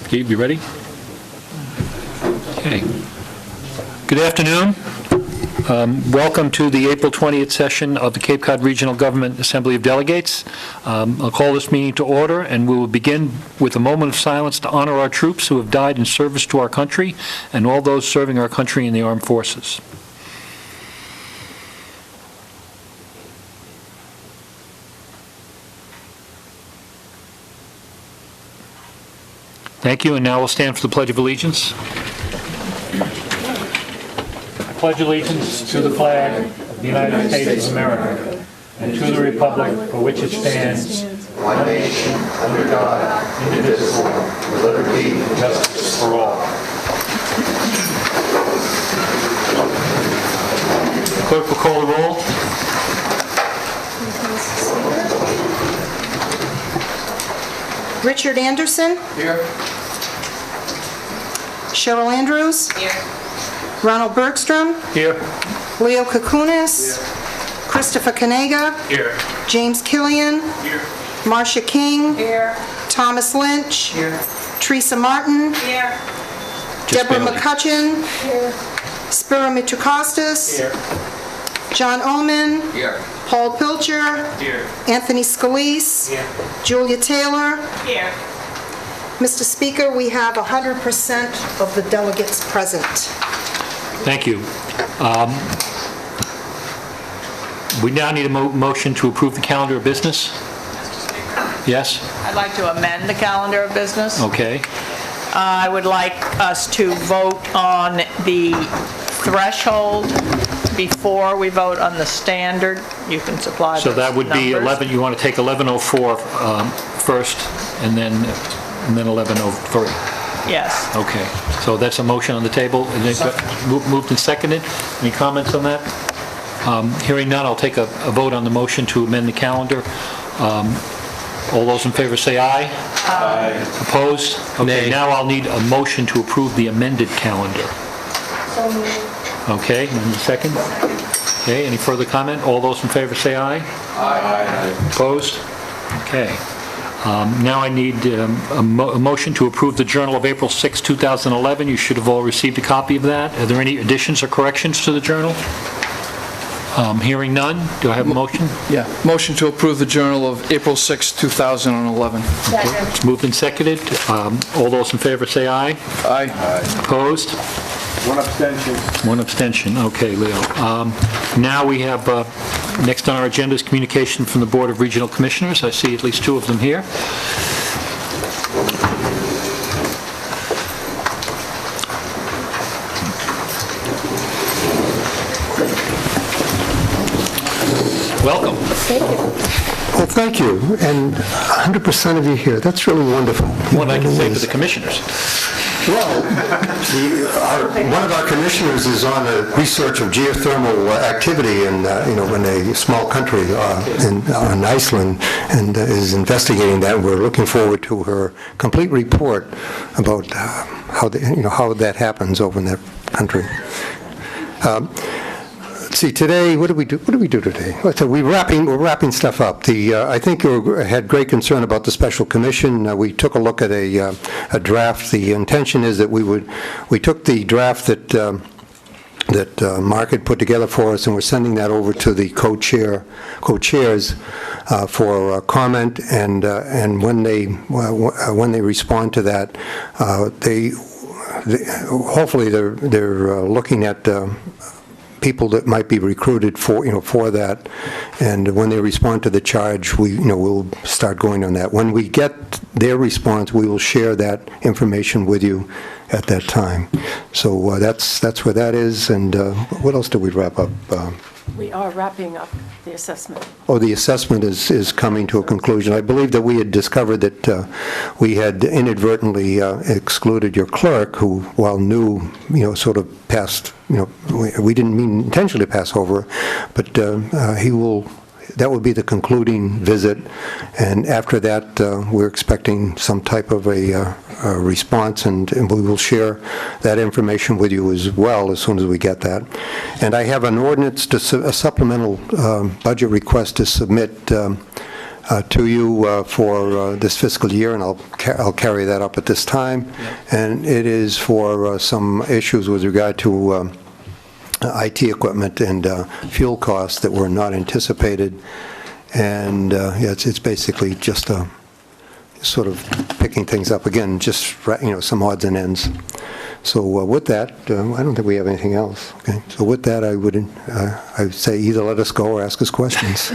Steve, you ready? Okay. Good afternoon. Welcome to the April 20th session of the Cape Cod Regional Government Assembly of Delegates. I'll call this meeting to order, and we will begin with a moment of silence to honor our troops who have died in service to our country and all those serving our country in the armed forces. Thank you, and now we'll stand for the Pledge of Allegiance. I pledge allegiance to the flag of the United States of America and to the republic for which it stands, one nation, under God, indivisible, with liberty and justice for all. Clerk will call the roll. Richard Anderson. Here. Cheryl Andrews. Here. Ronald Bergstrom. Here. Leo Kukunis. Christopher Kanega. Here. James Killian. Here. Marcia King. Here. Thomas Lynch. Here. Teresa Martin. Here. Deborah barely. McCutcheon. Here. Spiro Mitrakostas. Here. John Oman. Here. Paul Pilcher. Here. Anthony Scalise. Here. Julia Taylor. Here. Mr. Speaker, we have 100% of the delegates present. Thank you. We now need a motion to approve the calendar of business. Yes? I'd like to amend the calendar of business. Okay. I would like us to vote on the threshold before we vote on the standard. You can supply So those that would be numbers. 11, you want to take 11:04 first, and then 11:03. Yes. Okay. So that's a motion on the table. And it's moved and seconded. Any comments on that? Hearing none, I'll take a vote on the motion to amend the calendar. All those in favor say aye. Aye. Opposed? Okay, Nay. now I'll need a motion to approve the amended calendar. Okay, and a second? Okay, any further comment? All those in favor say aye. Aye. Opposed? Okay. Now I need a motion to approve the Journal of April 6, 2011. You should have all received a copy of that. Are there any additions or corrections to the journal? Hearing none, do I have a motion? Yeah, motion to approve the Journal of April 6, 2011. It's moved and seconded. All those in favor say aye. Aye. Opposed? One abstention. One abstention. Okay, Leo. Now we have, next on our agenda is communication from the Board of Regional Commissioners. I see at least two of them here. Welcome. Well, thank you, and 100% of you here. That's really wonderful. What I can say for the commissioners. Well, one of our commissioners is on a research of geothermal activity in a small country on Iceland, and is investigating that. We're looking forward to her complete report about how that happens over in that country. Let's see, today, what do we do today? We're wrapping stuff up. I think you had great concern about the special commission. We took a look at a draft. The intention is that we took the draft that Mark had put together for us, and we're sending that over to the co-chairs for comment, and when they respond to that, hopefully they're looking at people that might be recruited for that, and when they respond to the charge, we'll start going on that. When we get their response, we will share that information with you at that time. So that's where that is. And what else did we wrap up? We are wrapping up the assessment. Oh, the assessment is coming to a conclusion. I believe that we had discovered that we had inadvertently excluded your clerk, who, while new, sort of passed, we didn't mean intentionally to pass over, but that will be the concluding visit, and after that, we're expecting some type of a response, and we will share that information with you as well as soon as we get that. And I have an ordinance, a supplemental budget request to submit to you for this fiscal year, and I'll carry that up at this time. And it is for some issues with regard to IT equipment and fuel costs that were not anticipated. And yeah, it's basically just sort of picking things up again, just some odds and ends. So with that, I don't think we have anything else. Okay. So with that, I would say either let us go or ask us questions.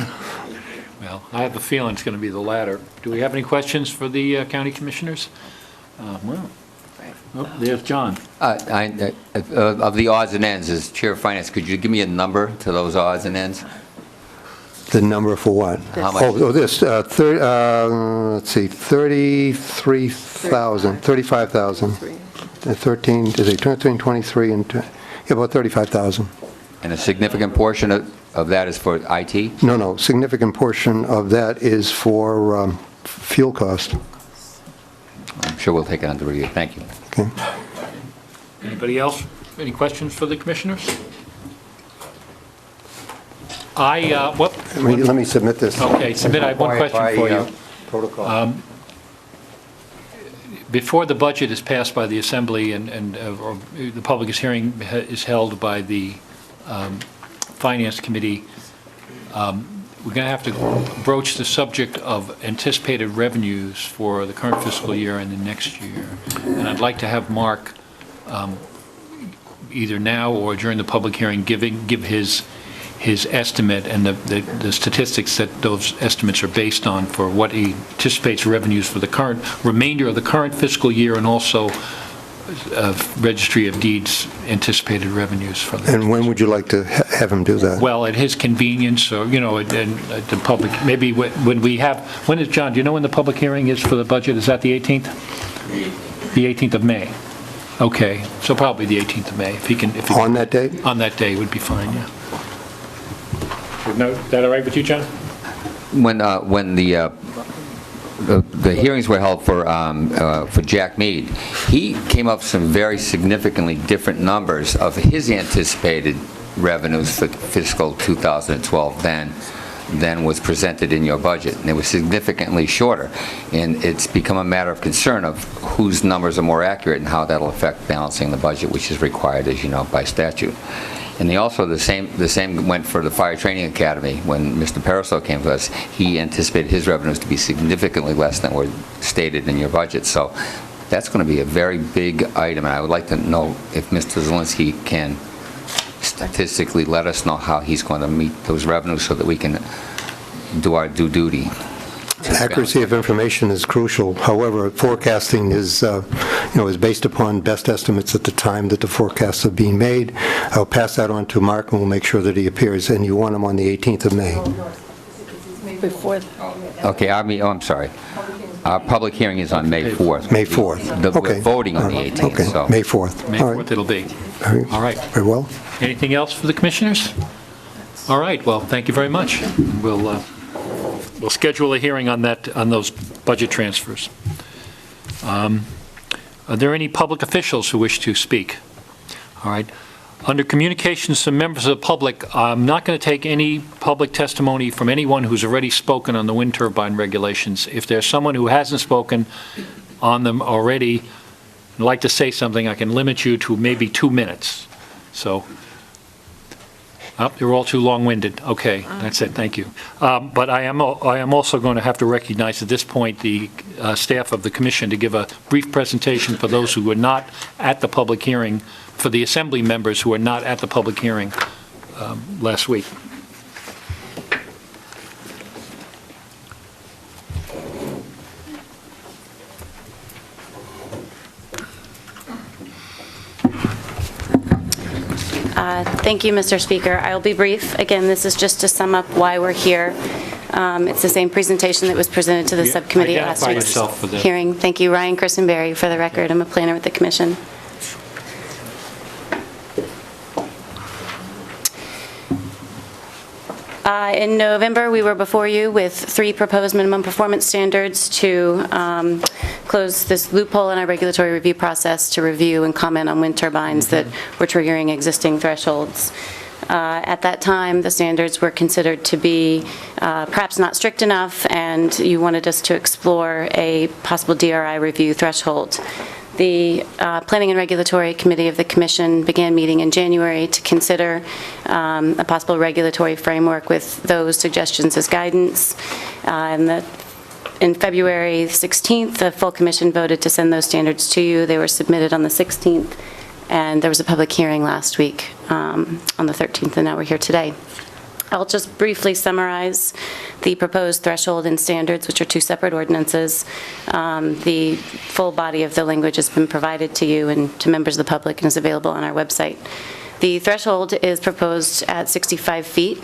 Well, I have a feeling it's going to be the latter. Do we have any questions for the county commissioners? Well, oh, there's John. Of the odds and ends, as Chair of Finance, could you give me a number to those odds and ends? The number for what? How much? This, let's see, 35,000. 13, is it 13, 23, and about 35,000. And a significant portion of that is for IT? No, significant portion of that is for fuel cost. I'm sure we'll take it under review. Thank you. Okay. Anybody else? Any questions for the commissioners? Let me submit this. Okay, submit. I have one question for you. Protocol. Before the budget is passed by the Assembly and or the public hearing is held by the Finance Committee, we're going to have to broach the subject of anticipated revenues for the current fiscal year and the next year. And I'd like to have Mark, either now or during the public hearing, give his estimate and the statistics that those estimates are based on for what he anticipates revenues for the remainder of the current fiscal year, and also Registry of Deeds anticipated revenues for the And when would you like to have him do that? Well, at his convenience, or, and the public, maybe when is, John, do you know when the public hearing is for the budget? Is that the 18th? The 18th of May. Okay, so probably the 18th of May, if he can. On that date? On that day would be fine, yeah. Is that all right with you, John? When the hearings were held for Jack Mead, he came up with some very significantly different numbers of his anticipated revenues for fiscal 2012 than was presented in your budget, and it was significantly shorter. And it's become a matter of concern of whose numbers are more accurate and how that'll affect balancing the budget, which is required, as you know, by statute. And the same went for the Fire Training Academy. When Mr. Paraso came to us, he anticipated his revenues to be significantly less than were stated in your budget. So that's going to be a very big item, and I would like to know if Mr. Zielinski can statistically let us know how he's going to meet those revenues so that we can do our due duty. Accuracy of information is crucial. However, forecasting is based upon best estimates at the time that the forecasts are being made. I'll pass that on to Mark, and we'll make sure that he appears. And you want him on the 18th of May. Before. Okay, I'm sorry. Our public hearing is on May 4th. May 4th. We're Okay. voting on the 18th. Okay, So. May 4th. May All 4th right. it'll be. All right. Very well. Anything else for the commissioners? All right, well, thank you very much. We'll schedule a hearing on those budget transfers. Are there any public officials who wish to speak? All right. Under communications to members of the public, I'm not going to take any public testimony from anyone who's already spoken on the wind turbine regulations. If there's someone who hasn't spoken on them already and like to say something, I can limit you to maybe 2 minutes. So, you're all too long-winded. Okay, that's it, thank you. But I am also going to have to recognize at this point the staff of the commission to give a brief presentation for those who were not at the public hearing, for the assembly members who were not at the public hearing last week. Thank you, Mr. Speaker. I'll be brief. Again, this is just to sum up why we're here. It's the same presentation that was presented to the subcommittee at last Identify week's yourself for the- hearing. Thank you. Ryan Christenberry, for the record. I'm a planner with the commission. In November, we were before you with 3 proposed minimum performance standards to close this loophole in our regulatory review process to review and comment on wind turbines that were triggering existing thresholds. At that time, the standards were considered to be perhaps not strict enough, and you wanted us to explore a possible DRI review threshold. The Planning and Regulatory Committee of the Commission began meeting in January to consider a possible regulatory framework with those suggestions as guidance. In February 16th, the full commission voted to send those standards to you. They were submitted on the 16th, and there was a public hearing last week on the 13th, and now we're here today. I'll just briefly summarize the proposed threshold and standards, which are two separate ordinances. The full body of the language has been provided to you and to members of the public and is available on our website. The threshold is proposed at 65 feet.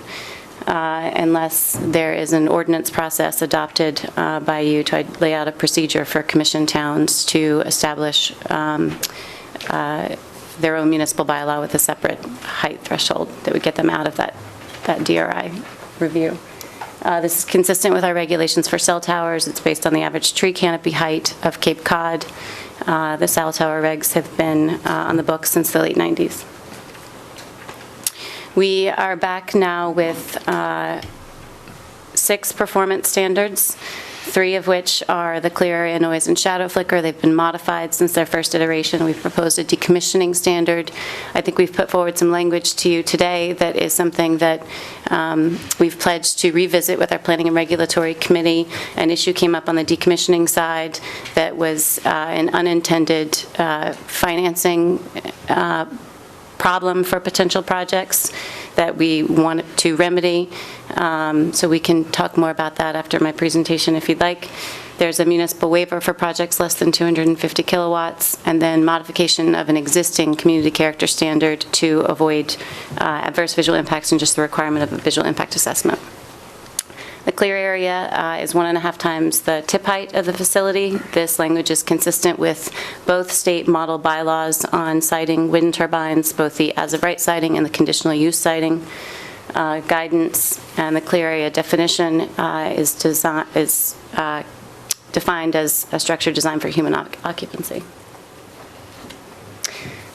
Unless there is an ordinance process adopted by you to lay out a procedure for commission towns to establish their own municipal bylaw with a separate height threshold that would get them out of that DRI review. This is consistent with our regulations for cell towers. It's based on the average tree canopy height of Cape Cod. The cell tower regs have been on the books since the late 90s. We are back now with 6 performance standards, 3 of which are the clear area noise and shadow flicker. They've been modified since their first iteration. We've proposed a decommissioning standard. I think we've put forward some language to you today that is something that we've pledged to revisit with our Planning and Regulatory Committee. An issue came up on the decommissioning side that was an unintended financing problem for potential projects that we want to remedy. So we can talk more about that after my presentation if you'd like. There's a municipal waiver for projects less than 250 kilowatts, and then modification of an existing community character standard to avoid adverse visual impacts and just the requirement of a visual impact assessment. The clear area is 1.5 times the tip height of the facility. This language is consistent with both state model bylaws on siting wind turbines, both the as-of-right siting and the conditional use siting guidance. And the clear area definition is defined as a structure designed for human occupancy.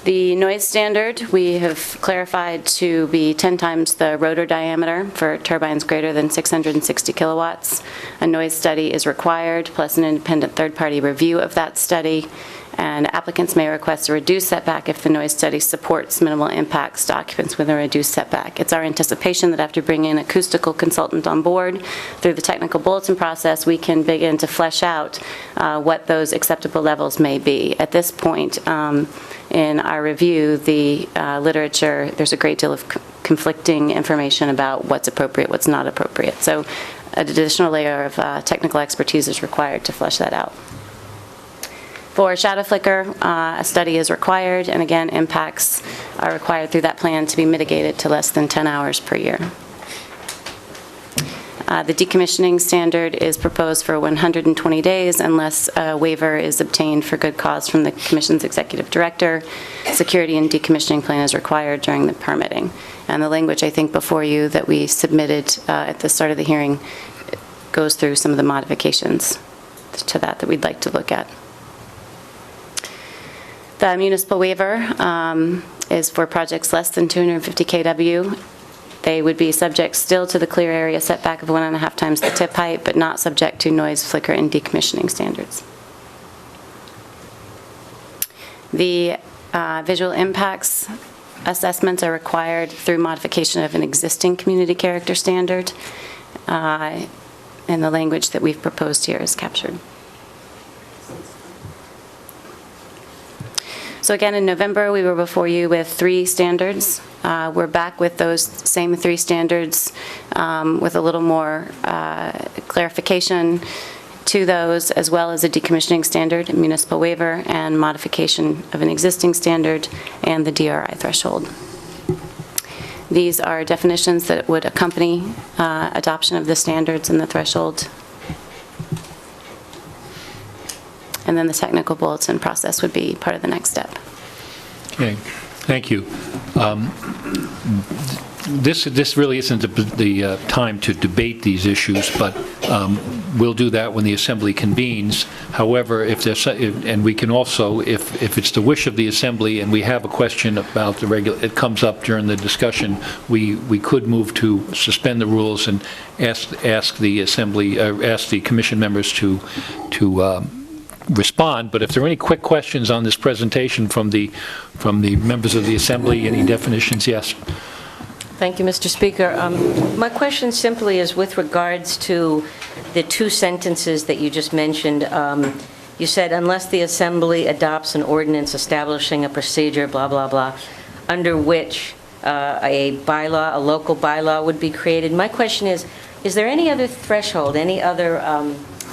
The noise standard we have clarified to be 10 times the rotor diameter for turbines greater than 660 kilowatts. A noise study is required, plus an independent third-party review of that study. And applicants may request a reduced setback if the noise study supports minimal impacts to occupants with a reduced setback. It's our anticipation that after bringing an acoustical consultant on board through the technical bulletin process, we can begin to flesh out what those acceptable levels may be. At this point, in our review, the literature, there's a great deal of conflicting information about what's appropriate, what's not appropriate. So an additional layer of technical expertise is required to flesh that out. For shadow flicker, a study is required, and again, impacts are required through that plan to be mitigated to less than 10 hours per year. The decommissioning standard is proposed for 120 days unless a waiver is obtained for good cause from the Commission's executive director. Security and decommissioning plan is required during the permitting. And the language, I think, before you that we submitted at the start of the hearing goes through some of the modifications to that we'd like to look at. The municipal waiver is for projects less than 250 kW. They would be subject still to the clear area setback of 1.5 times the tip height, but not subject to noise, flicker, and decommissioning standards. The visual impacts assessments are required through modification of an existing community character standard, and the language that we've proposed here is captured. So again, in November, we were before you with 3 standards. We're back with those same 3 standards with a little more clarification to those, as well as a decommissioning standard, a municipal waiver, and modification of an existing standard, and the DRI threshold. These are definitions that would accompany adoption of the standards and the threshold. And then the technical bulletin process would be part of the next step. Okay, thank you. this really isn't the time to debate these issues, but we'll do that when the Assembly convenes. However, if there's, and we can also, if it's the wish of the Assembly and we have a question about it comes up during the discussion, we could move to suspend the rules and ask the Assembly, ask the Commission members to respond. But if there are any quick questions on this presentation from the members of the Assembly, any definitions? Yes. Thank you, Mr. Speaker. My question simply is with regards to the two sentences that you just mentioned. You said, unless the Assembly adopts an ordinance establishing a procedure, blah, blah, blah, under which a bylaw, a local bylaw would be created. My question is there any other threshold, any other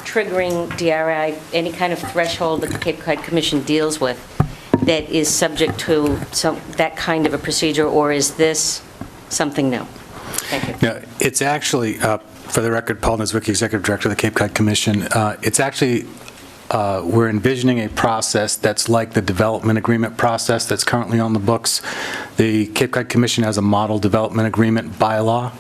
triggering DRI, any kind of threshold that the Cape Cod Commission deals with that is subject to that kind of a procedure, or is this something new? Thank you. No, it's actually, for the record, Paul Niswiecki, Executive Director of the Cape Cod Commission, it's actually, we're envisioning a process that's like the development agreement process that's currently on the books. The Cape Cod Commission has a model development agreement bylaw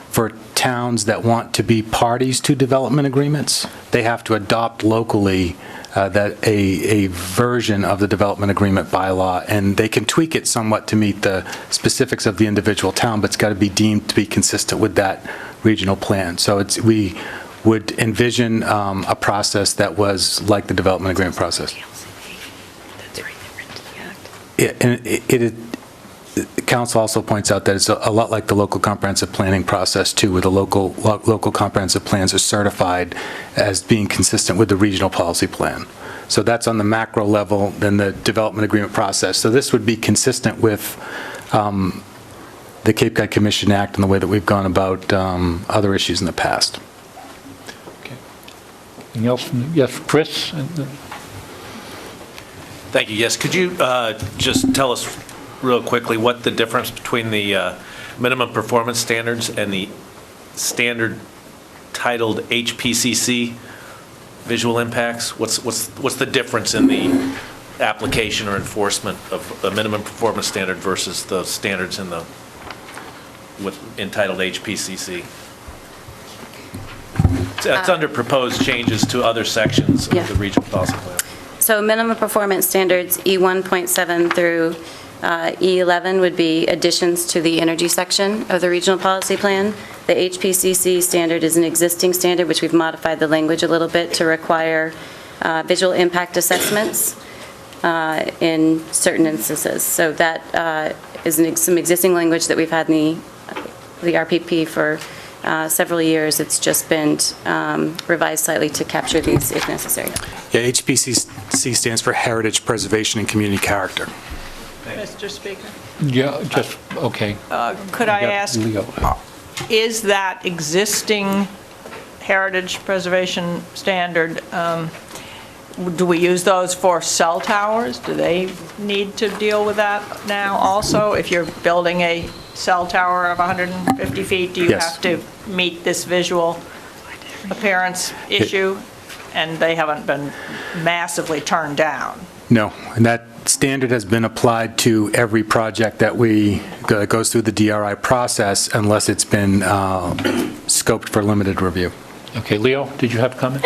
for towns that want to be parties to development agreements. They have to adopt locally that a version of the development agreement bylaw, and they can tweak it somewhat to meet the specifics of the individual town, but it's got to be deemed to be consistent with that regional plan. So we would envision a process that was like the development agreement process. Council also points out that it's a lot like the local comprehensive planning process too, where the local comprehensive plans are certified as being consistent with the regional policy plan. So that's on the macro level, then the development agreement process. So this would be consistent with the Cape Cod Commission Act and the way that we've gone about other issues in the past. Okay. Anything else? Yes, Chris? Thank you. Yes, could you just tell us real quickly what the difference between the minimum performance standards and the standard titled HPCC visual impacts? What's the difference in the application or enforcement of the minimum performance standard versus the standards in the entitled HPCC? It's under proposed changes to other sections of the regional policy plan. So minimum performance standards E1.7 through E11 would be additions to the energy section of the regional policy plan. The HPCC standard is an existing standard, which we've modified the language a little bit to require visual impact assessments in certain instances. So that is some existing language that we've had in the RPP for several years. It's just been revised slightly to capture these if necessary. Yeah, HPCC stands for Heritage Preservation and Community Character. Mr. Speaker, Yeah, just, okay. could I ask, Leo. is that existing heritage preservation standard, do we use those for cell towers? Do they need to deal with that now also? If you're building a cell tower of 150 feet, do you Yes. have to meet this visual appearance issue? And they haven't been massively turned down. No, and that standard has been applied to every project that goes through the DRI process unless it's been scoped for limited review. Okay, Leo, did you have a comment?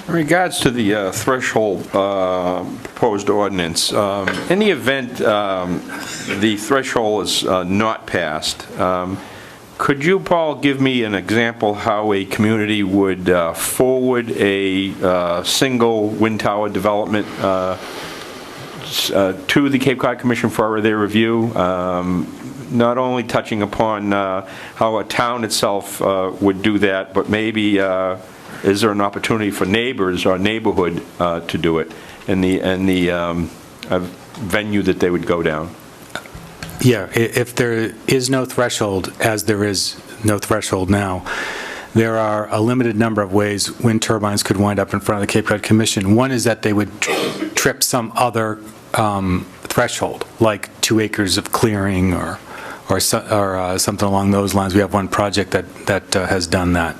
In regards to the threshold proposed ordinance, in the event the threshold is not passed, could you, Paul, give me an example how a community would forward a single wind tower development to the Cape Cod Commission for their review? Not only touching upon how a town itself would do that, but maybe is there an opportunity for neighbors or neighborhood to do it in the venue that they would go down? Yeah, if there is no threshold, as there is no threshold now, there are a limited number of ways wind turbines could wind up in front of the Cape Cod Commission. One is that they would trip some other threshold, like 2 acres of clearing or something along those lines. We have one project that has done that.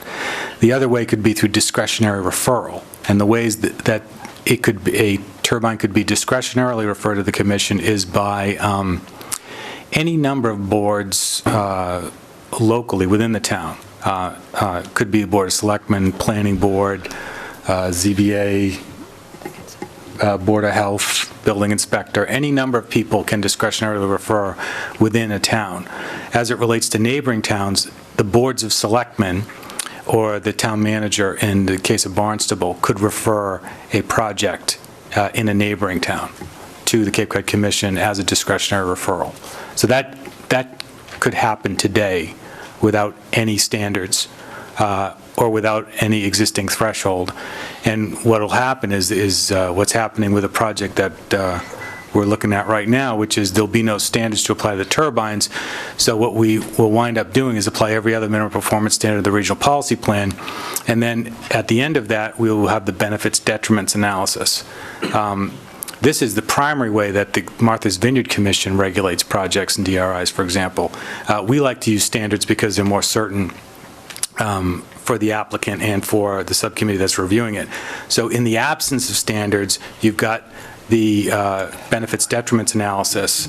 The other way could be through discretionary referral, and the ways that it could be, a turbine could be discretionarily referred to the Commission is by any number of boards locally within the town. Could be the Board of Selectmen, Planning Board, ZBA, Board of Health, Building Inspector. Any number of people can discretionarily refer within a town. As it relates to neighboring towns, the boards of selectmen or the town manager, in the case of Barnstable, could refer a project in a neighboring town to the Cape Cod Commission as a discretionary referral. So that could happen today without any standards or without any existing threshold. And what will happen is what's happening with a project that we're looking at right now, which is there'll be no standards to apply to the turbines. So what we will wind up doing is apply every other minimum performance standard of the regional policy plan. And then at the end of that, we will have the benefits detriments analysis. This is the primary way that the Martha's Vineyard Commission regulates projects and DRIs, for example. We like to use standards because they're more certain for the applicant and for the subcommittee that's reviewing it. So in the absence of standards, you've got the benefits detriments analysis.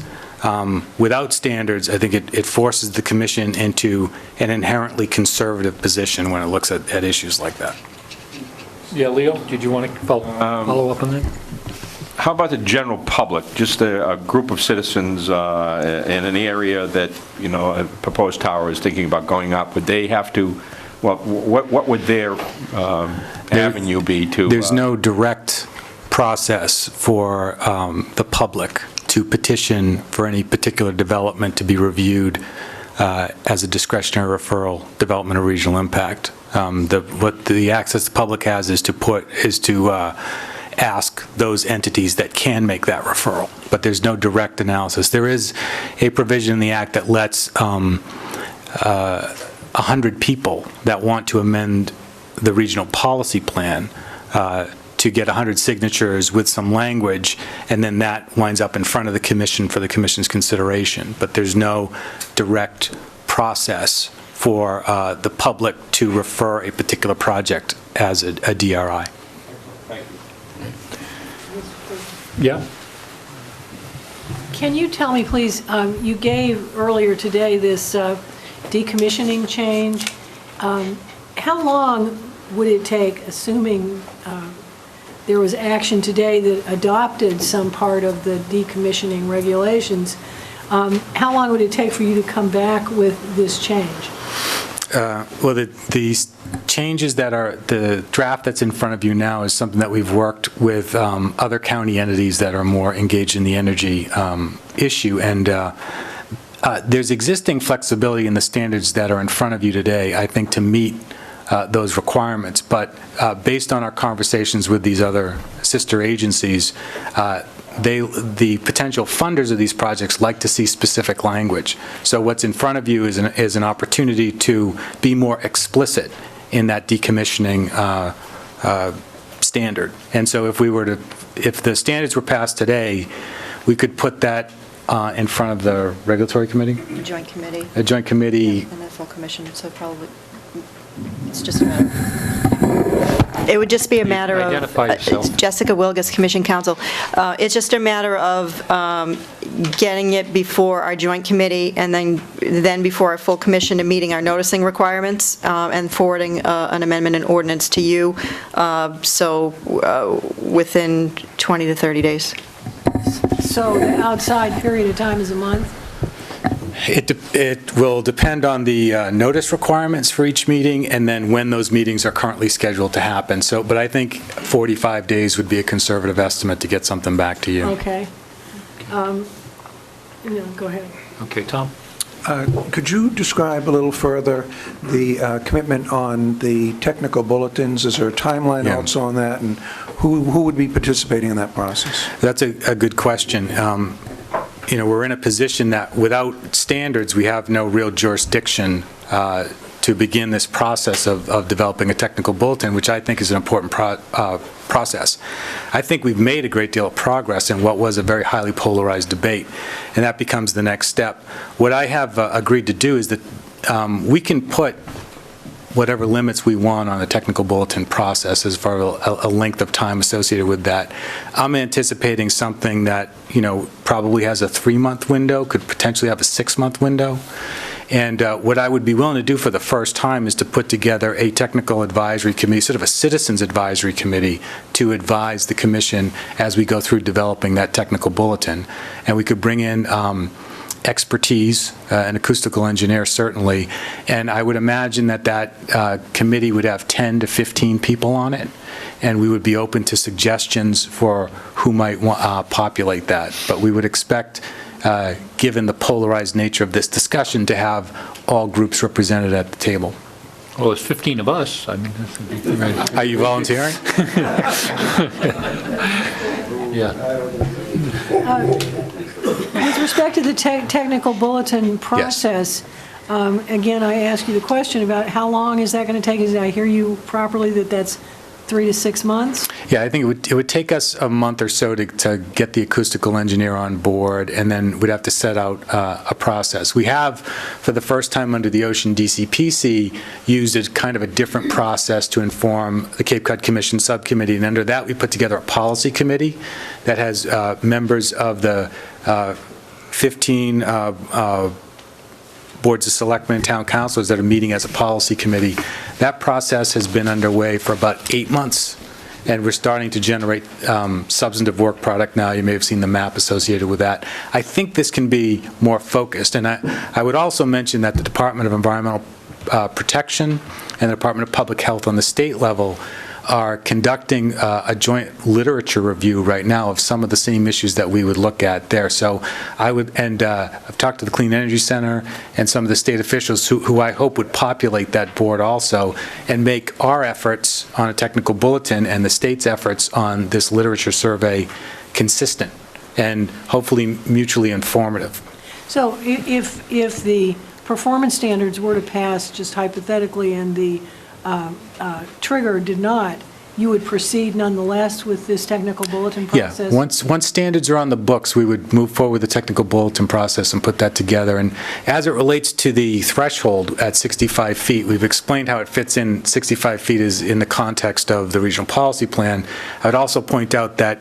Without standards, I think it forces the commission into an inherently conservative position when it looks at issues like that. Yeah, Leo, did you want to follow up on that? How about the general public, just a group of citizens in an area that, you know, a proposed tower is thinking about going up? Would they have to, what would their avenue be to? There's no direct process for the public to petition for any particular development to be reviewed as a discretionary referral, development or regional impact. What the access the public has is to ask those entities that can make that referral, but there's no direct analysis. There is a provision in the Act that lets 100 people that want to amend the regional policy plan to get 100 signatures with some language, and then that winds up in front of the commission for the commission's consideration. But there's no direct process for the public to refer a particular project as a DRI. Yeah? Can you tell me, please, you gave earlier today this decommissioning change. How long would it take, assuming there was action today that adopted some part of the decommissioning regulations, how long would it take for you to come back with this change? Well, the changes that are, the draft that's in front of you now is something that we've worked with other county entities that are more engaged in the energy issue, and there's existing flexibility in the standards that are in front of you today, I think, to meet those requirements. But based on our conversations with these other sister agencies, the potential funders of these projects like to see specific language. So what's in front of you is an opportunity to be more explicit in that decommissioning standard. And so if the standards were passed today, we could put that in front of the regulatory committee? A joint committee. A joint committee. And a full commission, so probably, it's just a matter. It would just be a matter of... Identify yourself. Jessica Wilgus, Commission Counsel. It's just a matter of getting it before our joint committee and then before our full commission and meeting our noticing requirements and forwarding an amendment and ordinance to you, so within 20 to 30 days. So the outside period of time is a month? It will depend on the notice requirements for each meeting and then when those meetings are currently scheduled to happen. So, but I think 45 days would be a conservative estimate to get something back to you. Okay. No, go ahead. Okay, Tom? Could you describe a little further the commitment on the technical bulletins? Is there a timeline also on that? And who would be participating in that process? That's a good question. You know, we're in a position that without standards, we have no real jurisdiction to begin this process of developing a technical bulletin, which I think is an important process. I think we've made a great deal of progress in what was a very highly polarized debate, and that becomes the next step. What I have agreed to do is that we can put whatever limits we want on the technical bulletin process as far as a length of time associated with that. I'm anticipating something that, probably has a 3-month window, could potentially have a 6-month window. And what I would be willing to do for the first time is to put together a technical advisory committee, sort of a citizens advisory committee, to advise the commission as we go through developing that technical bulletin. And we could bring in expertise, an acoustical engineer certainly, and I would imagine that committee would have 10 to 15 people on it, and we would be open to suggestions for who might populate that. But we would expect, given the polarized nature of this discussion, to have all groups represented at the table. Well, there's 15 of us. I mean, this would be right. Are you volunteering? Yeah. With respect to the technical bulletin process, again, I ask you the question about how long is that going to take? Did I hear you properly that that's 3 to 6 months? Yeah, I think it would take us a month or so to get the acoustical engineer on board, and then we'd have to set out a process. We have, for the first time under the Ocean DCPC, used a kind of a different process to inform the Cape Cod Commission Subcommittee, and under that we put together a policy committee that has members of the 15 boards of selectmen and town councilors that are meeting as a policy committee. That process has been underway for about 8 months, and we're starting to generate substantive work product now. You may have seen the map associated with that. I think this can be more focused, and I would also mention that the Department of Environmental Protection and the Department of Public Health on the state level are conducting a joint literature review right now of some of the same issues that we would look at there. So I would, and I've talked to the Clean Energy Center and some of the state officials who I hope would populate that board also and make our efforts on a technical bulletin and the state's efforts on this literature survey consistent and hopefully mutually informative. So if the performance standards were to pass just hypothetically and the trigger did not, you would proceed nonetheless with this technical bulletin process? Yeah, once standards are on the books, we would move forward with the technical bulletin process and put that together. And as it relates to the threshold at 65 feet, we've explained how it fits in. 65 feet is in the context of the regional policy plan. I would also point out that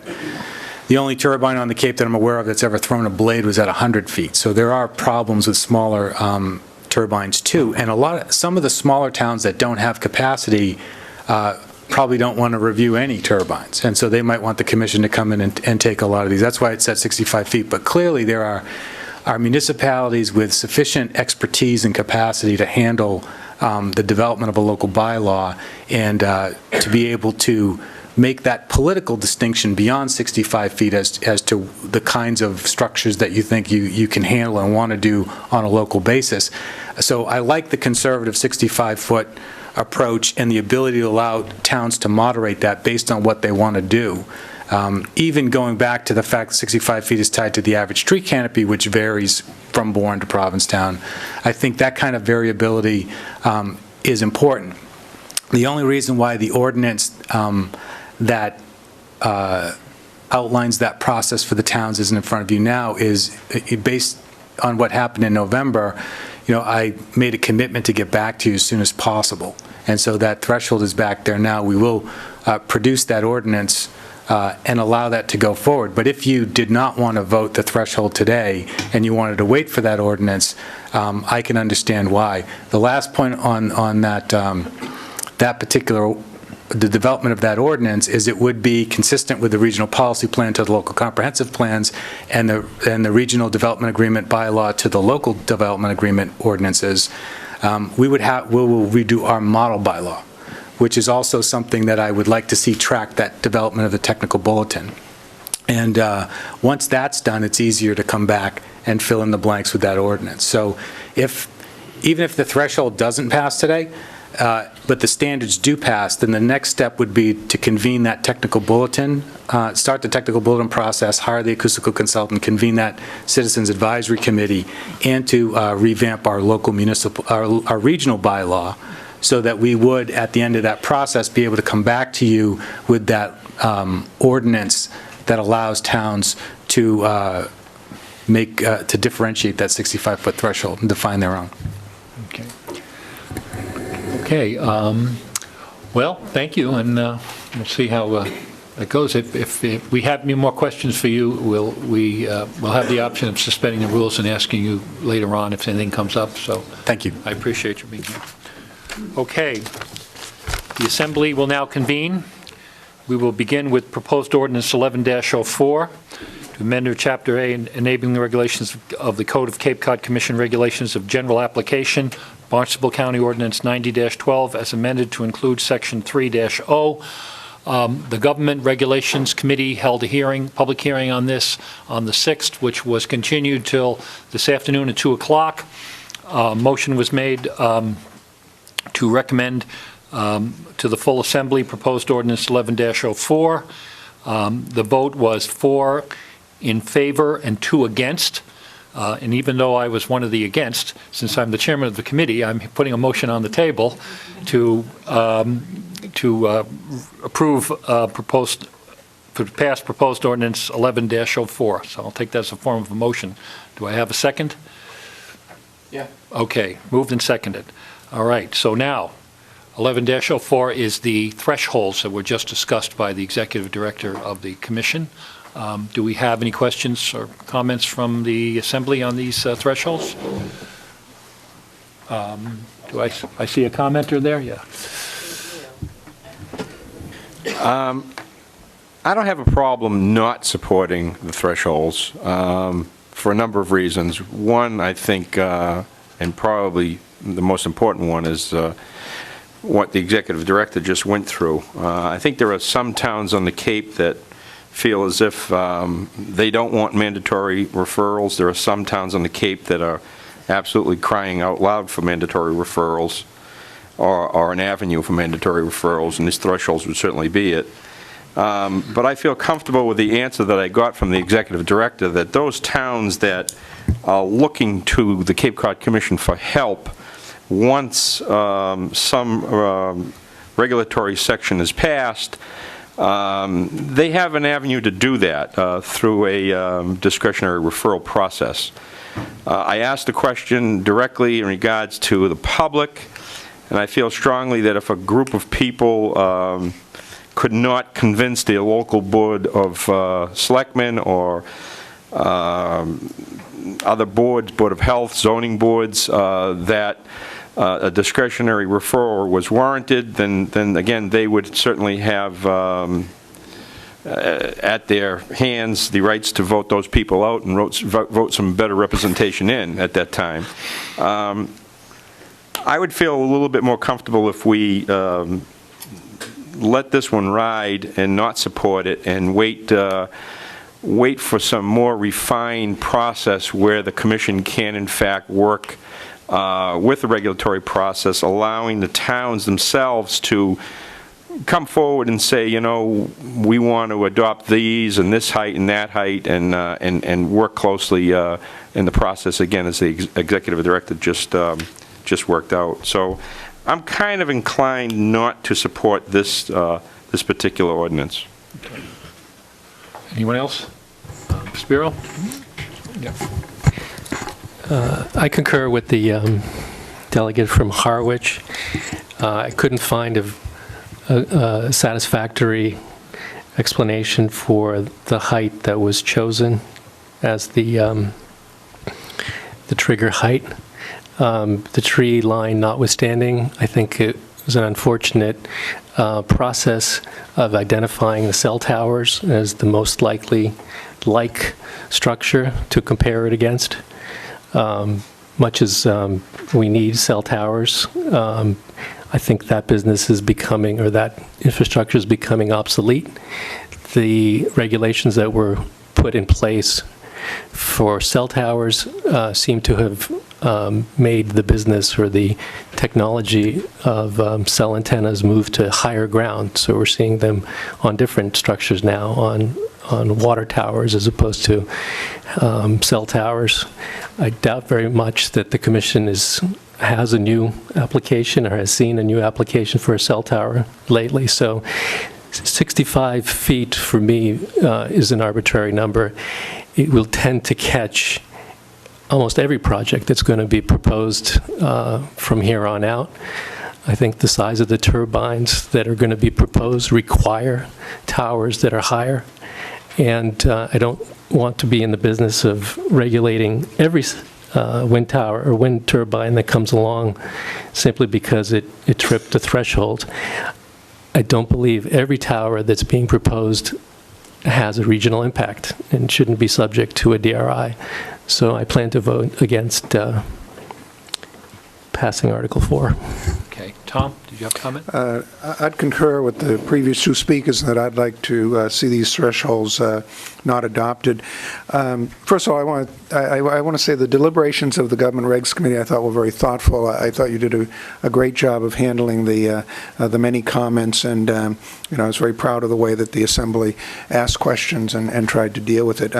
the only turbine on the Cape that I'm aware of that's ever thrown a blade was at 100 feet. So there are problems with smaller turbines too, and some of the smaller towns that don't have capacity probably don't want to review any turbines, and so they might want the commission to come in and take a lot of these. That's why it's at 65 feet, but clearly there are municipalities with sufficient expertise and capacity to handle the development of a local bylaw and to be able to make that political distinction beyond 65 feet as to the kinds of structures that you think you can handle and want to do on a local basis. So I like the conservative 65-foot approach and the ability to allow towns to moderate that based on what they want to do. Even going back to the fact that 65 feet is tied to the average tree canopy, which varies from Bourne to Provincetown, I think that kind of variability is important. The only reason why the ordinance that outlines that process for the towns isn't in front of you now is based on what happened in November. I made a commitment to get back to you as soon as possible, and so that threshold is back there now. We will produce that ordinance and allow that to go forward. But if you did not want to vote the threshold today and you wanted to wait for that ordinance, I can understand why. The last point on that the development of that ordinance is it would be consistent with the regional policy plan to the local comprehensive plans and the regional development agreement bylaw to the local development agreement ordinances. We will redo our model bylaw, which is also something that I would like to see track that development of the technical bulletin. And once that's done, it's easier to come back and fill in the blanks with that ordinance. So even if the threshold doesn't pass today, but the standards do pass, then the next step would be to convene that technical bulletin, start the technical bulletin process, hire the acoustical consultant, convene that citizens advisory committee, and to revamp our local our regional bylaw, so that we would, at the end of that process, be able to come back to you with that ordinance that allows towns to to differentiate that 65-foot threshold and define their own. Okay. Okay, well, thank you, and we'll see how it goes. If we have any more questions for you, we'll have the option of suspending the rules and asking you later on if anything comes up, so. Thank you. I appreciate you being here. Okay, the Assembly will now convene. We will begin with proposed ordinance 11-04 to amend Chapter A, enabling the regulations of the Code of Cape Cod Commission Regulations of General Application, Barnstable County Ordinance 90-12, as amended to include Section 3-0. The Government Regulations Committee held a public hearing on this on the 6th, which was continued till this afternoon at 2 o'clock. Motion was made to recommend to the full Assembly proposed ordinance 11-04. The vote was 4 in favor and 2 against. And even though I was one of the against, since I'm the chairman of the committee, I'm putting a motion on the table to approve pass proposed ordinance 11-04. So I'll take that as a form of a motion. Do I have a second? Yeah. Okay, moved and seconded. All right, so now 11-04 is the thresholds that were just discussed by the executive director of the commission. Do we have any questions or comments from the Assembly on these thresholds? Do I see a commenter there? Yeah. I don't have a problem not supporting the thresholds for a number of reasons. One, I think, and probably the most important one, is what the executive director just went through. I think there are some towns on the Cape that feel as if they don't want mandatory referrals. There are some towns on the Cape that are absolutely crying out loud for mandatory referrals or an avenue for mandatory referrals, and these thresholds would certainly be it. But I feel comfortable with the answer that I got from the executive director that those towns that are looking to the Cape Cod Commission for help once some regulatory section is passed, they have an avenue to do that through a discretionary referral process. I asked a question directly in regards to the public, and I feel strongly that if a group of people could not convince their local board of selectmen or other boards, Board of Health, zoning boards, that a discretionary referral was warranted, then again, they would certainly have at their hands the rights to vote those people out and vote some better representation in at that time. I would feel a little bit more comfortable if we let this one ride and not support it and wait for some more refined process where the commission can in fact work with the regulatory process, allowing the towns themselves to come forward and say, you know, we want to adopt these and this height and that height, and work closely in the process, again, as the executive director just worked out. So I'm kind of inclined not to support this this particular ordinance. Okay. Anyone else? Spiro? Yeah. I concur with the delegate from Harwich. I couldn't find a satisfactory explanation for the height that was chosen as the trigger height. The tree line notwithstanding, I think it was an unfortunate process of identifying the cell towers as the most likely structure to compare it against. Much as we need cell towers, I think that business is becoming, or that infrastructure is becoming obsolete. The regulations that were put in place for cell towers seem to have made the business or the technology of cell antennas move to higher ground. So we're seeing them on different structures now, on water towers as opposed to cell towers. I doubt very much that the Commission has a new application or has seen a new application for a cell tower lately. So 65 feet for me is an arbitrary number. It will tend to catch almost every project that's going to be proposed from here on out. I think the size of the turbines that are going to be proposed require towers that are higher. And I don't want to be in the business of regulating every wind tower or wind turbine that comes along simply because it tripped a threshold. I don't believe every tower that's being proposed has a regional impact and shouldn't be subject to a DRI. So I plan to vote against passing Article 4. Okay. Tom, did you have a comment? I'd concur with the previous two speakers that I'd like to see these thresholds not adopted. First of all, I want to say the deliberations of the Government Regs Committee I thought were very thoughtful. I thought you did a great job of handling the many comments, and I was very proud of the way that the Assembly asked questions and tried to deal with it.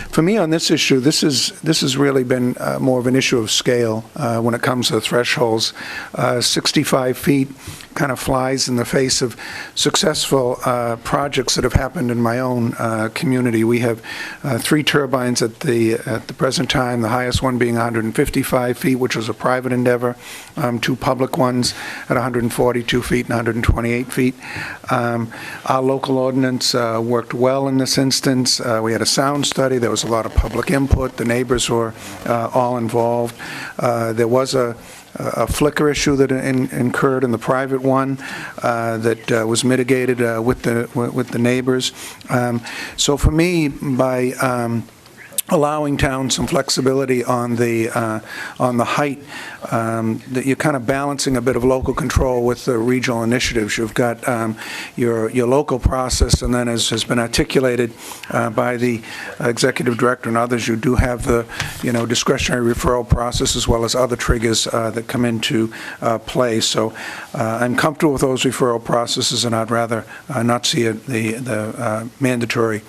For me on this issue, this has really been more of an issue of scale when it comes to the thresholds. 65 feet kind of flies in the face of successful projects that have happened in my own community. We have 3 turbines at the present time, the highest one being 155 feet, which was a private endeavor, 2 public ones at 142 feet and 128 feet. Our local ordinance worked well in this instance. We had a sound study. There was a lot of public input. The neighbors were all involved. There was a flicker issue that incurred in the private one that was mitigated with the neighbors. So for me, by allowing towns some flexibility on the height, that you're kind of balancing a bit of local control with the regional initiatives. You've got your local process, and then as has been articulated by the executive director and others, you do have the discretionary referral process as well as other triggers that come into play. So I'm comfortable with those referral processes, and I'd rather not see the mandatory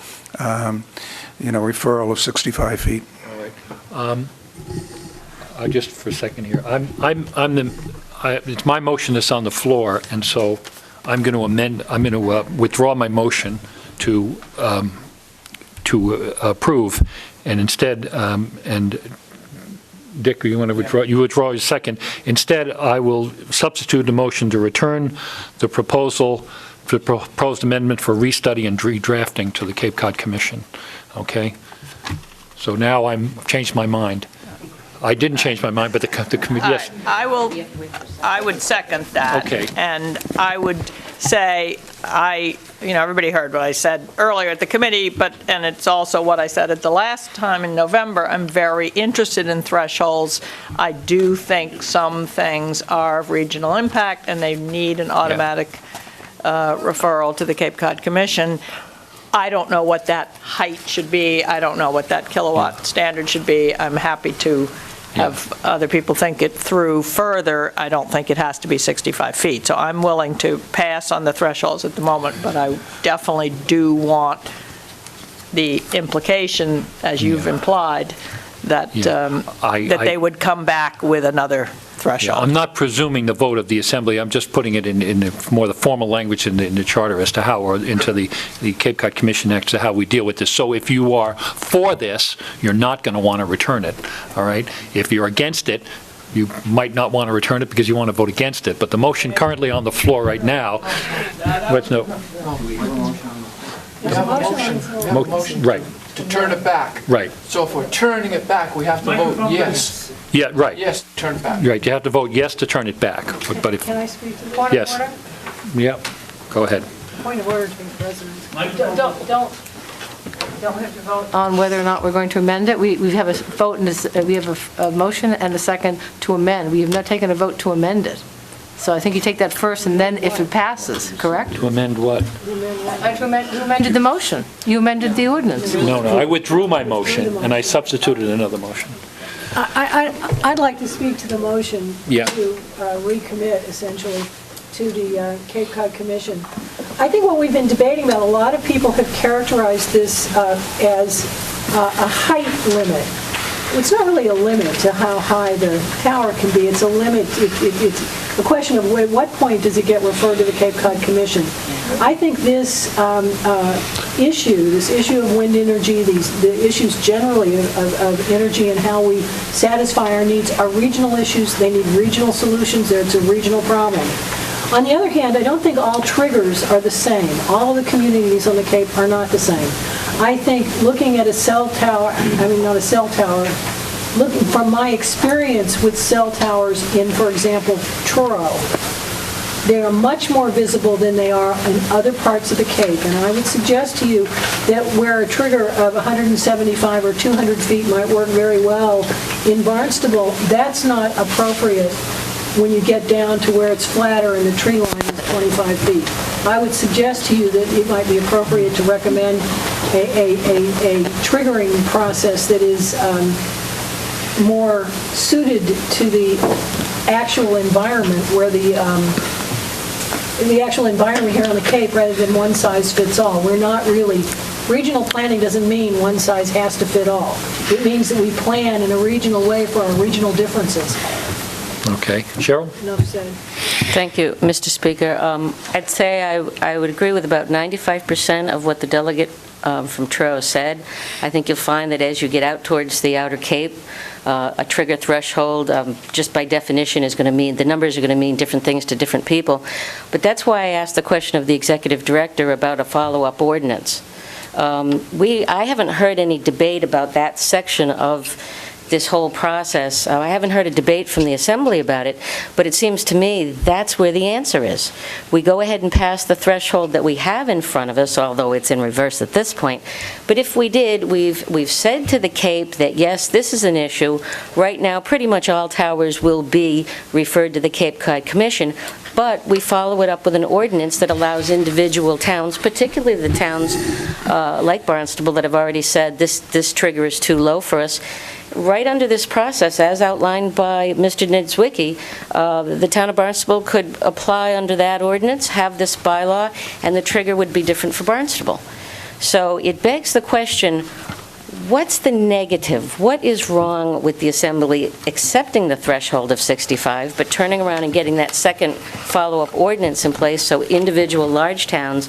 referral of 65 feet. All right. Just for a second here, it's my motion that's on the floor, and so I'm going to withdraw my motion to approve, and instead, and Dick, you want to withdraw? You withdraw your second. Instead, I will substitute the motion to return the proposed amendment for restudy and redrafting to the Cape Cod Commission. Okay? So now I've changed my mind. I didn't change my mind, but the committee, yes. I would second that. Okay. And I would say, everybody heard what I said earlier at the committee, and it's also what I said at the last time in November. I'm very interested in thresholds. I do think some things are of regional impact, and they need an automatic referral to the Cape Cod Commission. I don't know what that height should be. I don't know what that kilowatt standard should be. I'm happy to have other people think it through further. I don't think it has to be 65 feet. So I'm willing to pass on the thresholds at the moment, but I definitely do want the implication, as you've implied, that that they would come back with another threshold. I'm not presuming the vote of the Assembly. I'm just putting it in more the formal language in the charter as to how, or into the Cape Cod Commission Act, to how we deal with this. So if you are for this, you're not going to want to return it, all right? If you're against it, you might not want to return it because you want to vote against it. But the motion currently on the floor right now, right. To turn it back. Right. So if we're turning it back, we have to vote yes. Yeah, right. Yes, turn it back. Right, you have to vote yes to turn it back. But if, Can I speak to the point yes. of order? Yeah, go ahead. Point of order to the President. Don't have to vote on whether or not we're going to amend it. We have a vote, and we have a motion and a second to amend. We have not taken a vote to amend it. So I think you take that first, and then if it passes, correct? To amend what? You amended the motion. You amended the ordinance. No, I withdrew my motion, and I substituted another motion. I'd like to speak to the motion Yeah. to recommit, essentially, to the Cape Cod Commission. I think what we've been debating about, a lot of people have characterized this as a height limit. It's not really a limit to how high the tower can be. It's a limit. It's a question of at what point does it get referred to the Cape Cod Commission. I think this issue of wind energy, the issues generally of energy and how we satisfy our needs are regional issues. They need regional solutions. It's a regional problem. On the other hand, I don't think all triggers are the same. All the communities on the Cape are not the same. I think looking at a cell tower, not a cell tower, looking from my experience with cell towers in, for example, Truro, they are much more visible than they are in other parts of the Cape. And I would suggest to you that where a trigger of 175 or 200 feet might work very well in Barnstable, that's not appropriate when you get down to where it's flatter and the tree line is 25 feet. I would suggest to you that it might be appropriate to recommend a triggering process that is more suited to the actual environment where the actual environment here on the Cape rather than one size fits all. We're not really, regional planning doesn't mean one size has to fit all. It means that we plan in a regional way for our regional differences. Okay. Cheryl? Enough said. Thank you, Mr. Speaker. I'd say I would agree with about 95% of what the delegate from Truro said. I think you'll find that as you get out towards the Outer Cape, a trigger threshold, just by definition, is going to mean, the numbers are going to mean different things to different people. But that's why I asked the question of the executive director about a follow-up ordinance. I haven't heard any debate about that section of this whole process. I haven't heard a debate from the Assembly about it, but it seems to me that's where the answer is. We go ahead and pass the threshold that we have in front of us, although it's in reverse at this point. But if we did, we've said to the Cape that, yes, this is an issue. Right now, pretty much all towers will be referred to the Cape Cod Commission, but we follow it up with an ordinance that allows individual towns, particularly the towns like Barnstable that have already said this trigger is too low for us. Right under this process, as outlined by Mr. Niedzwiecki, the town of Barnstable could apply under that ordinance, have this bylaw, and the trigger would be different for Barnstable. So it begs the question, what's the negative? What is wrong with the Assembly accepting the threshold of 65, but turning around and getting that second follow-up ordinance in place so individual large towns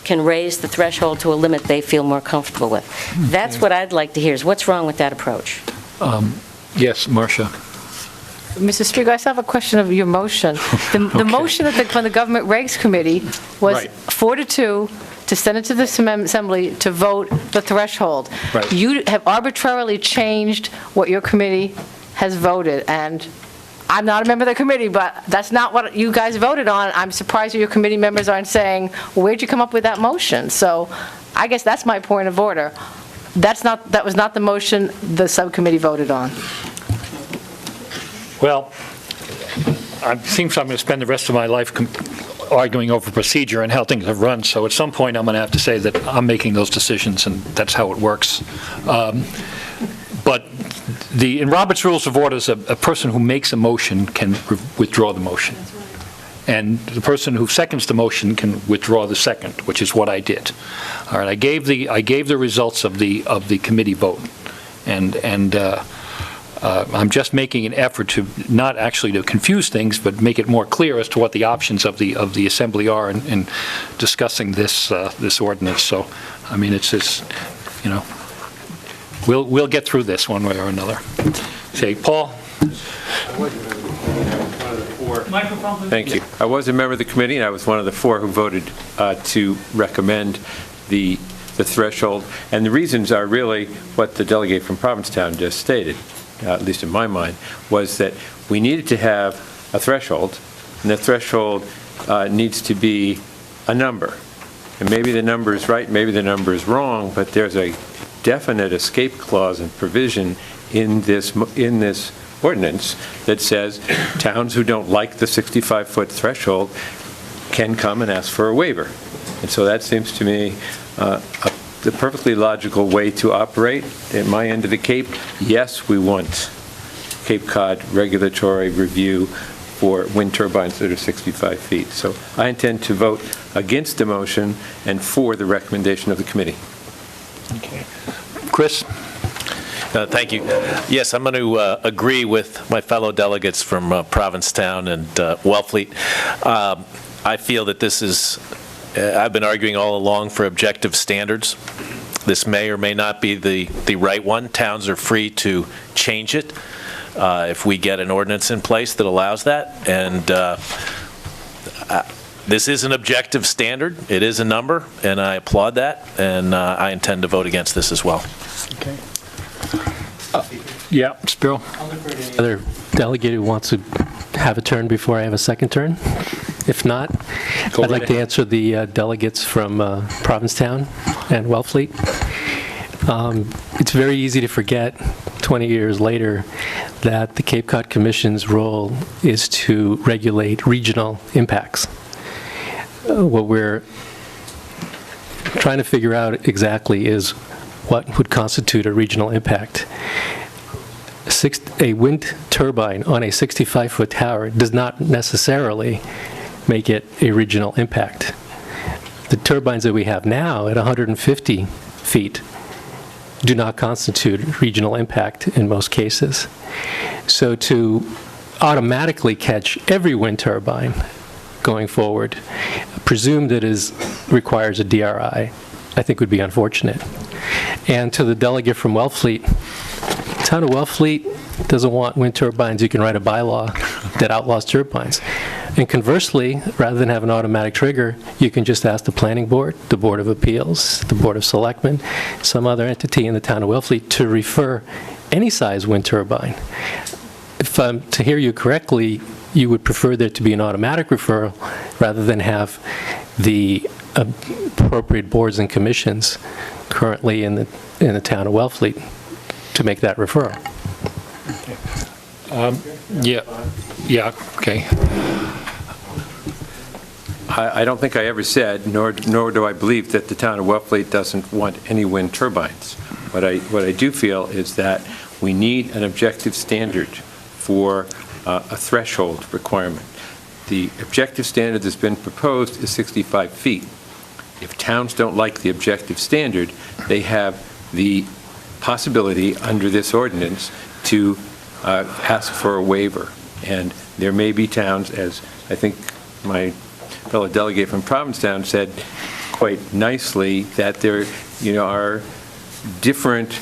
can raise the threshold to a limit they feel more comfortable with? That's what I'd like to hear, is what's wrong with that approach? Yes, Marcia. Mr. Speaker, I still have a question of your motion. The motion from the Government Regs Committee was Right. 4-2 to send it to the Assembly to vote the threshold. Right. You have arbitrarily changed what your committee has voted, and I'm not a member of the committee, but that's not what you guys voted on. I'm surprised that your committee members aren't saying, where'd you come up with that motion? So I guess that's my point of order. That was not the motion the subcommittee voted on. Well, it seems I'm going to spend the rest of my life arguing over procedure and how things have run, so at some point I'm going to have to say that I'm making those decisions, and that's how it works. But in Robert's Rules of Orders, a person who makes a motion can withdraw the motion. And the person who seconds the motion can withdraw the second, which is what I did. All right, I gave the results of the committee vote, and I'm just making an effort to not actually to confuse things, but make it more clear as to what the options of the Assembly are in discussing this ordinance. So, I mean, it's just, we'll get through this one way or another. Say, Paul. Thank you. I was a member of the committee, and I was one of the 4 who voted to recommend the threshold. And the reasons are really what the delegate from Provincetown just stated, at least in my mind, was that we needed to have a threshold, and the threshold needs to be a number. And maybe the number is right, maybe the number is wrong, but there's a definite escape clause and provision in this ordinance that says towns who don't like the 65-foot threshold can come and ask for a waiver. And so that seems to me the perfectly logical way to operate. At my end of the Cape, yes, we want Cape Cod regulatory review for wind turbines that are 65 feet. So I intend to vote against the motion and for the recommendation of the committee. Okay. Chris? Thank you. Yes, I'm going to agree with my fellow delegates from Provincetown and Wellfleet. I feel that this is I've been arguing all along for objective standards. This may or may not be the right one. Towns are free to change it if we get an ordinance in place that allows that. And this is an objective standard. It is a number, and I applaud that, and I intend to vote against this as well. Okay. Yeah, Spiro. Other delegate who wants to have a turn before I have a second turn? If not, I'd like to answer the delegates from Provincetown and Wellfleet. It's very easy to forget 20 years later that the Cape Cod Commission's role is to regulate regional impacts. What we're trying to figure out exactly is what would constitute a regional impact. A wind turbine on a 65-foot tower does not necessarily make it a regional impact. The turbines that we have now at 150 feet do not constitute regional impact in most cases. So to automatically catch every wind turbine going forward, presume that it requires a DRI, I think would be unfortunate. And to the delegate from Wellfleet, the town of Wellfleet doesn't want wind turbines. You can write a bylaw that outlaws turbines. And conversely, rather than have an automatic trigger, you can just ask the planning board, the Board of Appeals, the Board of Selectmen, some other entity in the town of Wellfleet to refer any size wind turbine. If I'm to hear you correctly, you would prefer there to be an automatic referral rather than have the appropriate boards and commissions currently in the town of Wellfleet to make that referral. Yeah, okay. I don't think I ever said, nor do I believe that the town of Wellfleet doesn't want any wind turbines. What I do feel is that we need an objective standard for a threshold requirement. The objective standard that's been proposed is 65 feet. If towns don't like the objective standard, they have the possibility under this ordinance to ask for a waiver. And there may be towns, as I think my fellow delegate from Provincetown said quite nicely, that there are different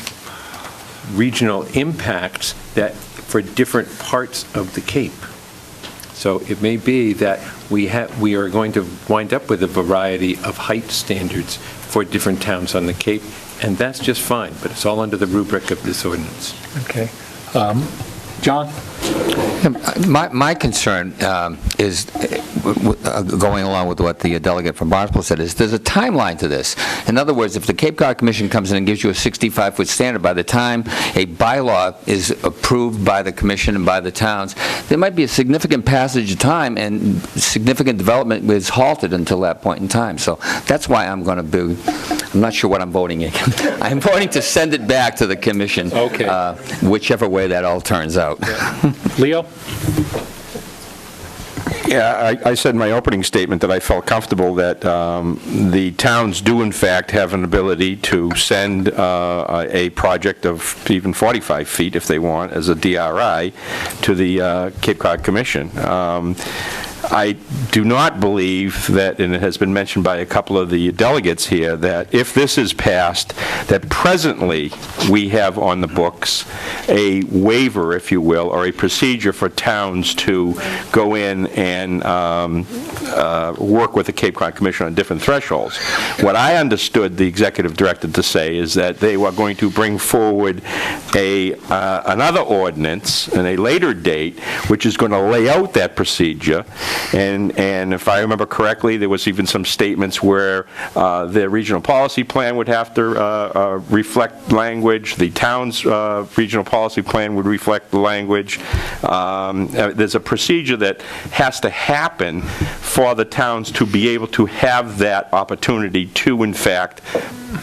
regional impacts that for different parts of the Cape. So it may be that we are going to wind up with a variety of height standards for different towns on the Cape, and that's just fine, but it's all under the rubric of this ordinance. Okay. John? My concern is, going along with what the delegate from Barnstable said, is there's a timeline to this. In other words, if the Cape Cod Commission comes in and gives you a 65-foot standard, by the time a bylaw is approved by the Commission and by the towns, there might be a significant passage of time and significant development is halted until that point in time. So that's why I'm going to be, I'm not sure what I'm voting in. I'm voting to send it back to the Commission, whichever way that all turns out. Leo? Yeah, I said in my opening statement that I felt comfortable that the towns do in fact have an ability to send a project of even 45 feet if they want as a DRI to the Cape Cod Commission. I do not believe that, and it has been mentioned by a couple of the delegates here, that if this is passed, that presently we have on the books a waiver, if you will, or a procedure for towns to go in and work with the Cape Cod Commission on different thresholds. What I understood the executive director to say is that they were going to bring forward another ordinance in a later date, which is going to lay out that procedure. And if I remember correctly, there was even some statements where the regional policy plan would have to reflect language, the town's regional policy plan would reflect the language. There's a procedure that has to happen for the towns to be able to have that opportunity to, in fact,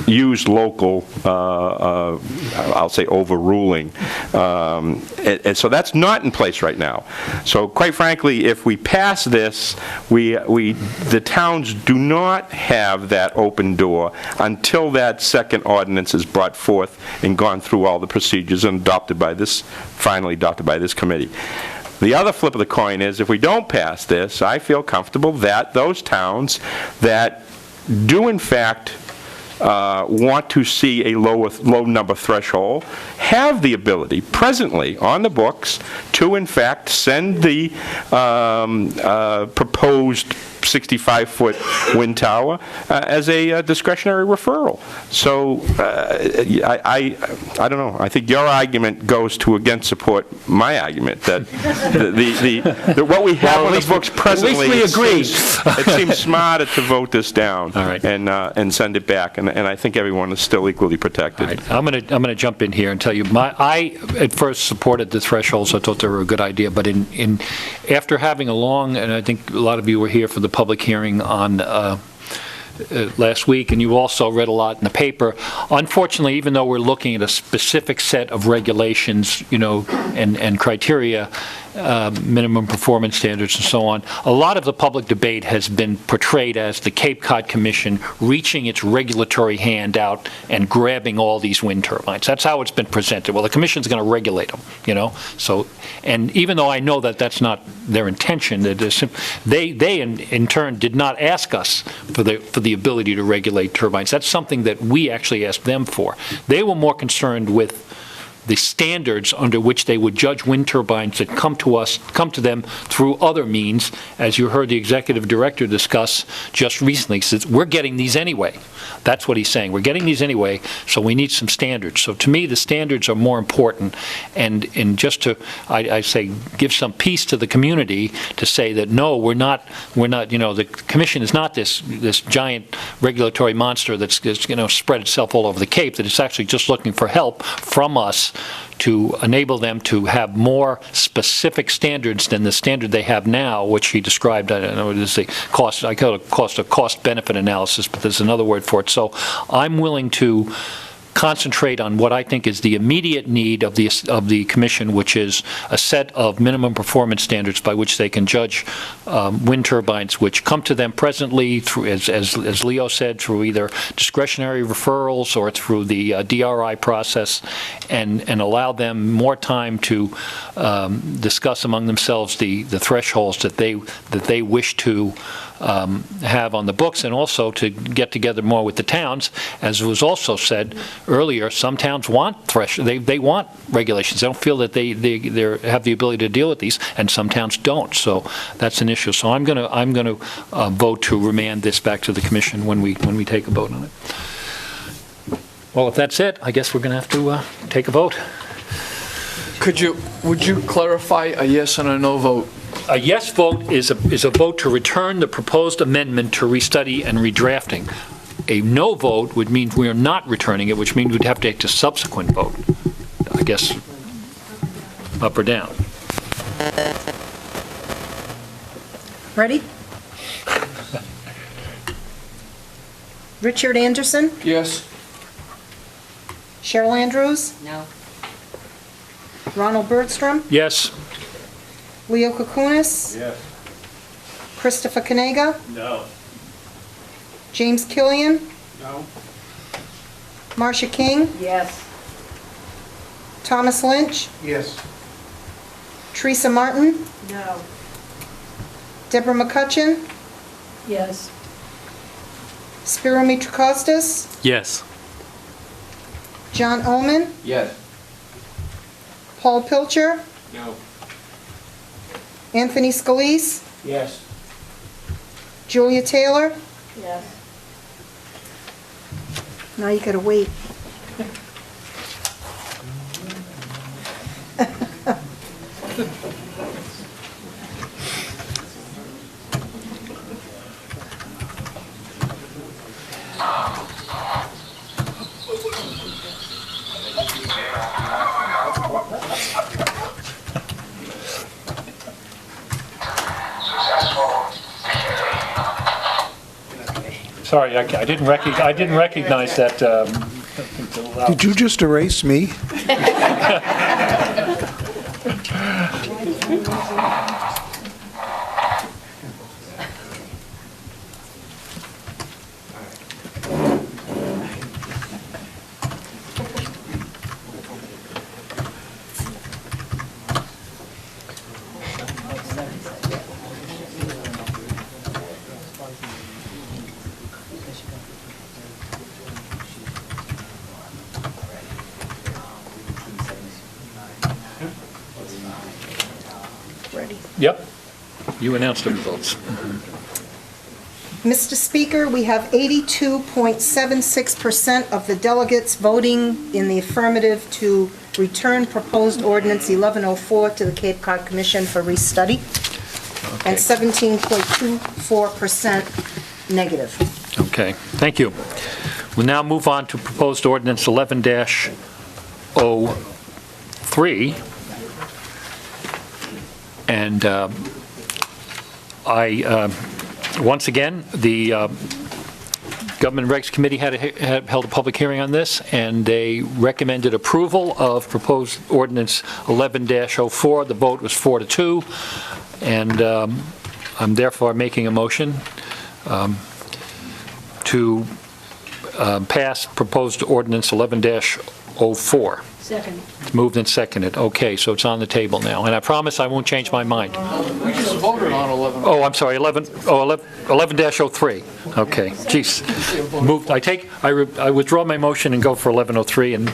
use local, I'll say, overruling. And so that's not in place right now. So quite frankly, if we pass this, the towns do not have that open door until that second ordinance is brought forth and gone through all the procedures and finally adopted by this committee. The other flip of the coin is, if we don't pass this, I feel comfortable that those towns that do in fact want to see a low number threshold, have the ability presently on the books to in fact send the proposed 65-foot wind tower as a discretionary referral. So I don't know. I think your argument goes to against support my argument that what we have on the books presently, at least we agree. it seems smarter to vote this down and send it back. And I think everyone is still equally protected. Right. I'm going to jump in here and tell you, I at first supported the thresholds. I thought they were a good idea, but after having a long, and I think a lot of you were here for the public hearing on last week, and you also read a lot in the paper. Unfortunately, even though we're looking at a specific set of regulations, and criteria, minimum performance standards and so on, a lot of the public debate has been portrayed as the Cape Cod Commission reaching its regulatory hand out and grabbing all these wind turbines. That's how it's been presented. Well, the Commission's going to regulate them, So, and even though I know that that's not their intention, they in turn did not ask us for the ability to regulate turbines. That's something that we actually asked them for. They were more concerned with the standards under which they would judge wind turbines that come to them through other means, as you heard the executive director discuss just recently. He says, we're getting these anyway. That's what he's saying. We're getting these anyway, so we need some standards. So to me, the standards are more important, and just to, I say, give some peace to the community to say that, no, we're not, the Commission is not this giant regulatory monster that's spread itself all over the Cape, that it's actually just looking for help from us to enable them to have more specific standards than the standard they have now, which he described, I don't know, it is the cost, I call it a cost-benefit analysis, but there's another word for it. So I'm willing to concentrate on what I think is the immediate need of the Commission, which is a set of minimum performance standards by which they can judge wind turbines which come to them presently through, as Leo said, through either discretionary referrals or through the DRI process, and allow them more time to discuss among themselves the thresholds that they wish to have on the books, and also to get together more with the towns. As was also said earlier, some towns want they want regulations. They don't feel that they have the ability to deal with these, and some towns don't. So that's an issue. So I'm going to vote to remand this back to the Commission when we take a vote on it. Well, if that's it, I guess we're going to have to take a vote. Would you clarify a yes and a no vote? A yes vote is a vote to return the proposed amendment to restudy and redrafting. A no vote would mean we are not returning it, which means we'd have to take a subsequent vote, I guess, up or down. Ready? Richard Anderson? Yes. Cheryl Andrews? No. Ronald Bergstrom? Yes. Leo Kukunis? Yes. Christopher Kanega? No. James Killian? No. Marcia King? Yes. Thomas Lynch? Yes. Teresa Martin? No. Deborah McCutcheon? Yes. Spiro Mitrakostas? Yes. John Oman? Yes. Paul Pilcher? No. Anthony Scalise? Yes. Julia Taylor? Yes. Now you gotta wait. Sorry, I didn't recognize that. Did you just erase me? Yep. You announced the results. Mr. Speaker, we have 82.76% of the delegates voting in the affirmative to return proposed ordinance 1104 to the Cape Cod Commission for restudy, and 17.24% negative. Okay, thank you. We'll now move on to proposed ordinance 11-03. And once again, the Government and Regs Committee had held a public hearing on this, and they recommended approval of proposed ordinance 11-04. The vote was 4-2, and I'm therefore making a motion to pass proposed ordinance 11-04. Second. It's moved and seconded. Okay, so it's on the table now, and I promise I won't change my mind. We just voted on 11. Oh, I'm sorry, 11-03. Okay, jeez. Moved, I withdraw my motion and go for 11-03, and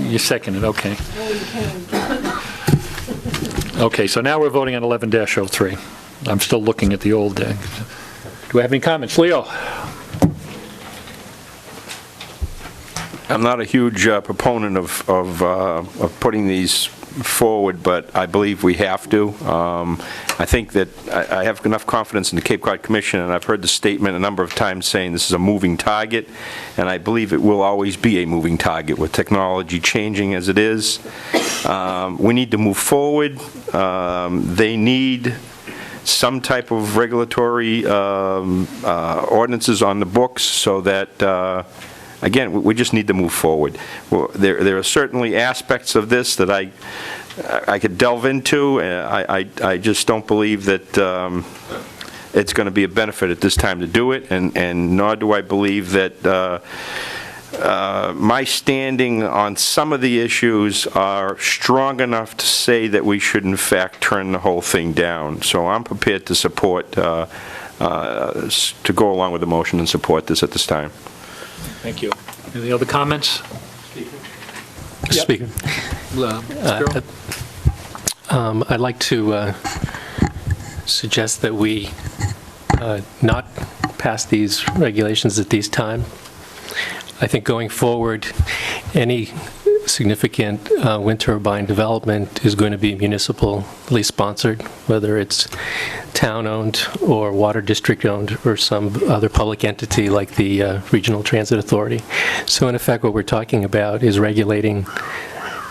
you second it, okay. Okay, so now we're voting on 11-03. I'm still looking at the old, do we have any comments? Leo? I'm not a huge proponent of putting these forward, but I believe we have to. I think that I have enough confidence in the Cape Cod Commission, and I've heard the statement a number of times saying this is a moving target, and I believe it will always be a moving target with technology changing as it is. We need to move forward. They need some type of regulatory ordinances on the books so that again, we just need to move forward. Well, there are certainly aspects of this that I could delve into. I just don't believe that it's going to be a benefit at this time to do it, and nor do I believe that my standing on some of the issues are strong enough to say that we should in fact turn the whole thing down. So I'm prepared to support, to go along with the motion and support this at this time. Thank you. Any other comments? Mr. Speaker. I'd like to suggest that we not pass these regulations at this time. I think going forward, any significant wind turbine development is going to be municipally sponsored, whether it's town-owned or water district-owned or some other public entity like the Regional Transit Authority. So in effect, what we're talking about is regulating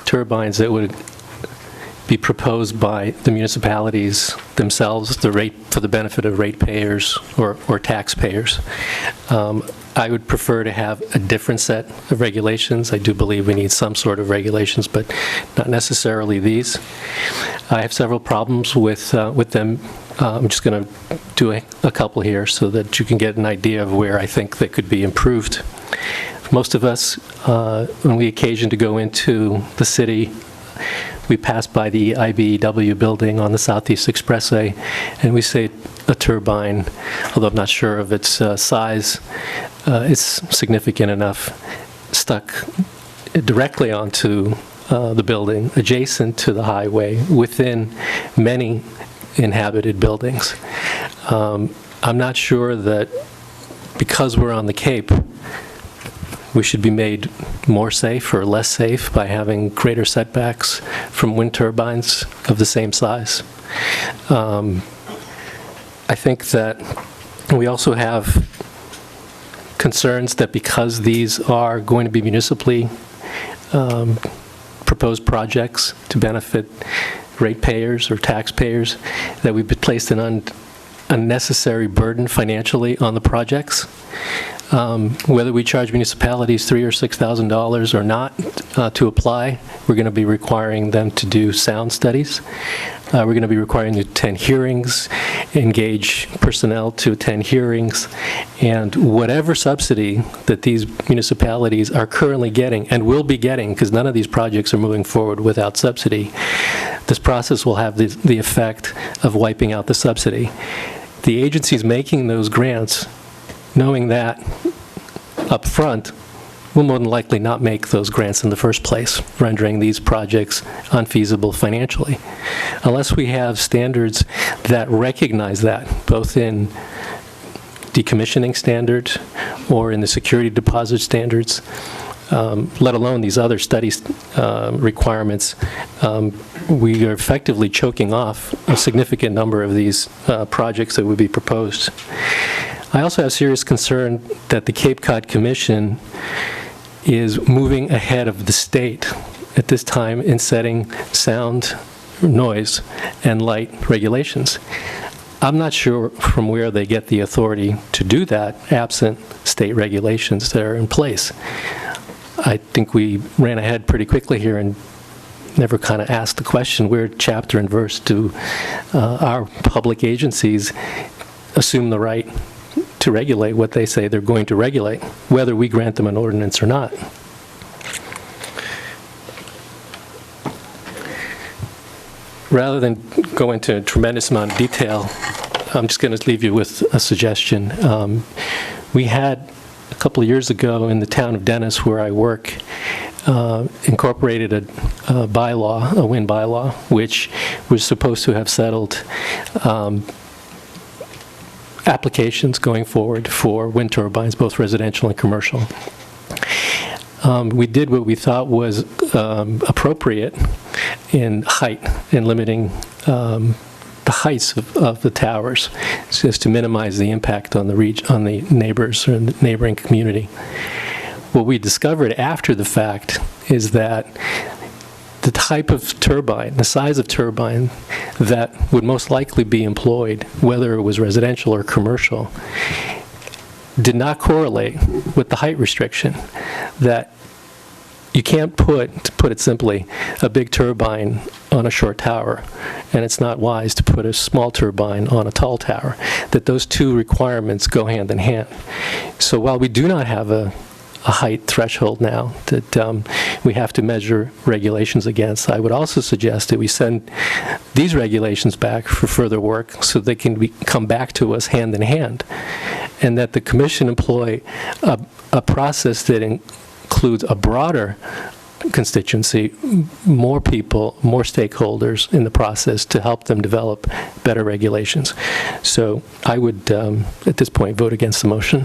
turbines that would be proposed by the municipalities themselves, the rate for the benefit of ratepayers or taxpayers. I would prefer to have a different set of regulations. I do believe we need some sort of regulations, but not necessarily these. I have several problems with them. I'm just going to do a couple here so that you can get an idea of where I think they could be improved. Most of us, when we occasion to go into the city, we pass by the IBEW building on the Southeast Expressway, and we see a turbine, although I'm not sure of its size, it's significant enough, stuck directly onto the building, adjacent to the highway, within many inhabited buildings. I'm not sure that because we're on the Cape, we should be made more safe or less safe by having greater setbacks from wind turbines of the same size. I think that we also have concerns that because these are going to be municipally proposed projects to benefit ratepayers or taxpayers, that we've placed an unnecessary burden financially on the projects. Whether we charge municipalities $3,000 or $6,000 or not to apply, we're going to be requiring them to do sound studies. We're going to be requiring them to attend hearings, engage personnel to attend hearings, and whatever subsidy that these municipalities are currently getting and will be getting, because none of these projects are moving forward without subsidy, this process will have the effect of wiping out the subsidy. The agencies making those grants, knowing that up front, will more than likely not make those grants in the first place, rendering these projects unfeasible financially. Unless we have standards that recognize that, both in decommissioning standards or in the security deposit standards, let alone these other study requirements, we are effectively choking off a significant number of these projects that would be proposed. I also have serious concern that the Cape Cod Commission is moving ahead of the state at this time in setting sound, noise, and light regulations. I'm not sure from where they get the authority to do that, absent state regulations that are in place. I think we ran ahead pretty quickly here and never kind of asked the question, where chapter and verse do our public agencies assume the right to regulate what they say they're going to regulate, whether we grant them an ordinance or not. Rather than go into a tremendous amount of detail, I'm just going to leave you with a suggestion. We had, a couple of years ago in the town of Dennis, where I work, incorporated a bylaw, a wind bylaw, which was supposed to have settled applications going forward for wind turbines, both residential and commercial. We did what we thought was appropriate in height, in limiting the heights of the towers, so as to minimize the impact on the neighbors or the neighboring community. What we discovered after the fact is that the type of turbine, the size of turbine that would most likely be employed, whether it was residential or commercial, did not correlate with the height restriction. That you can't put, to put it simply, a big turbine on a short tower, and it's not wise to put a small turbine on a tall tower, that those two requirements go hand in hand. So while we do not have a height threshold now that we have to measure regulations against, I would also suggest that we send these regulations back for further work so they can come back to us hand in hand, and that the Commission employ a process that includes a broader constituency, more people, more stakeholders in the process to help them develop better regulations. So I would, at this point, vote against the motion.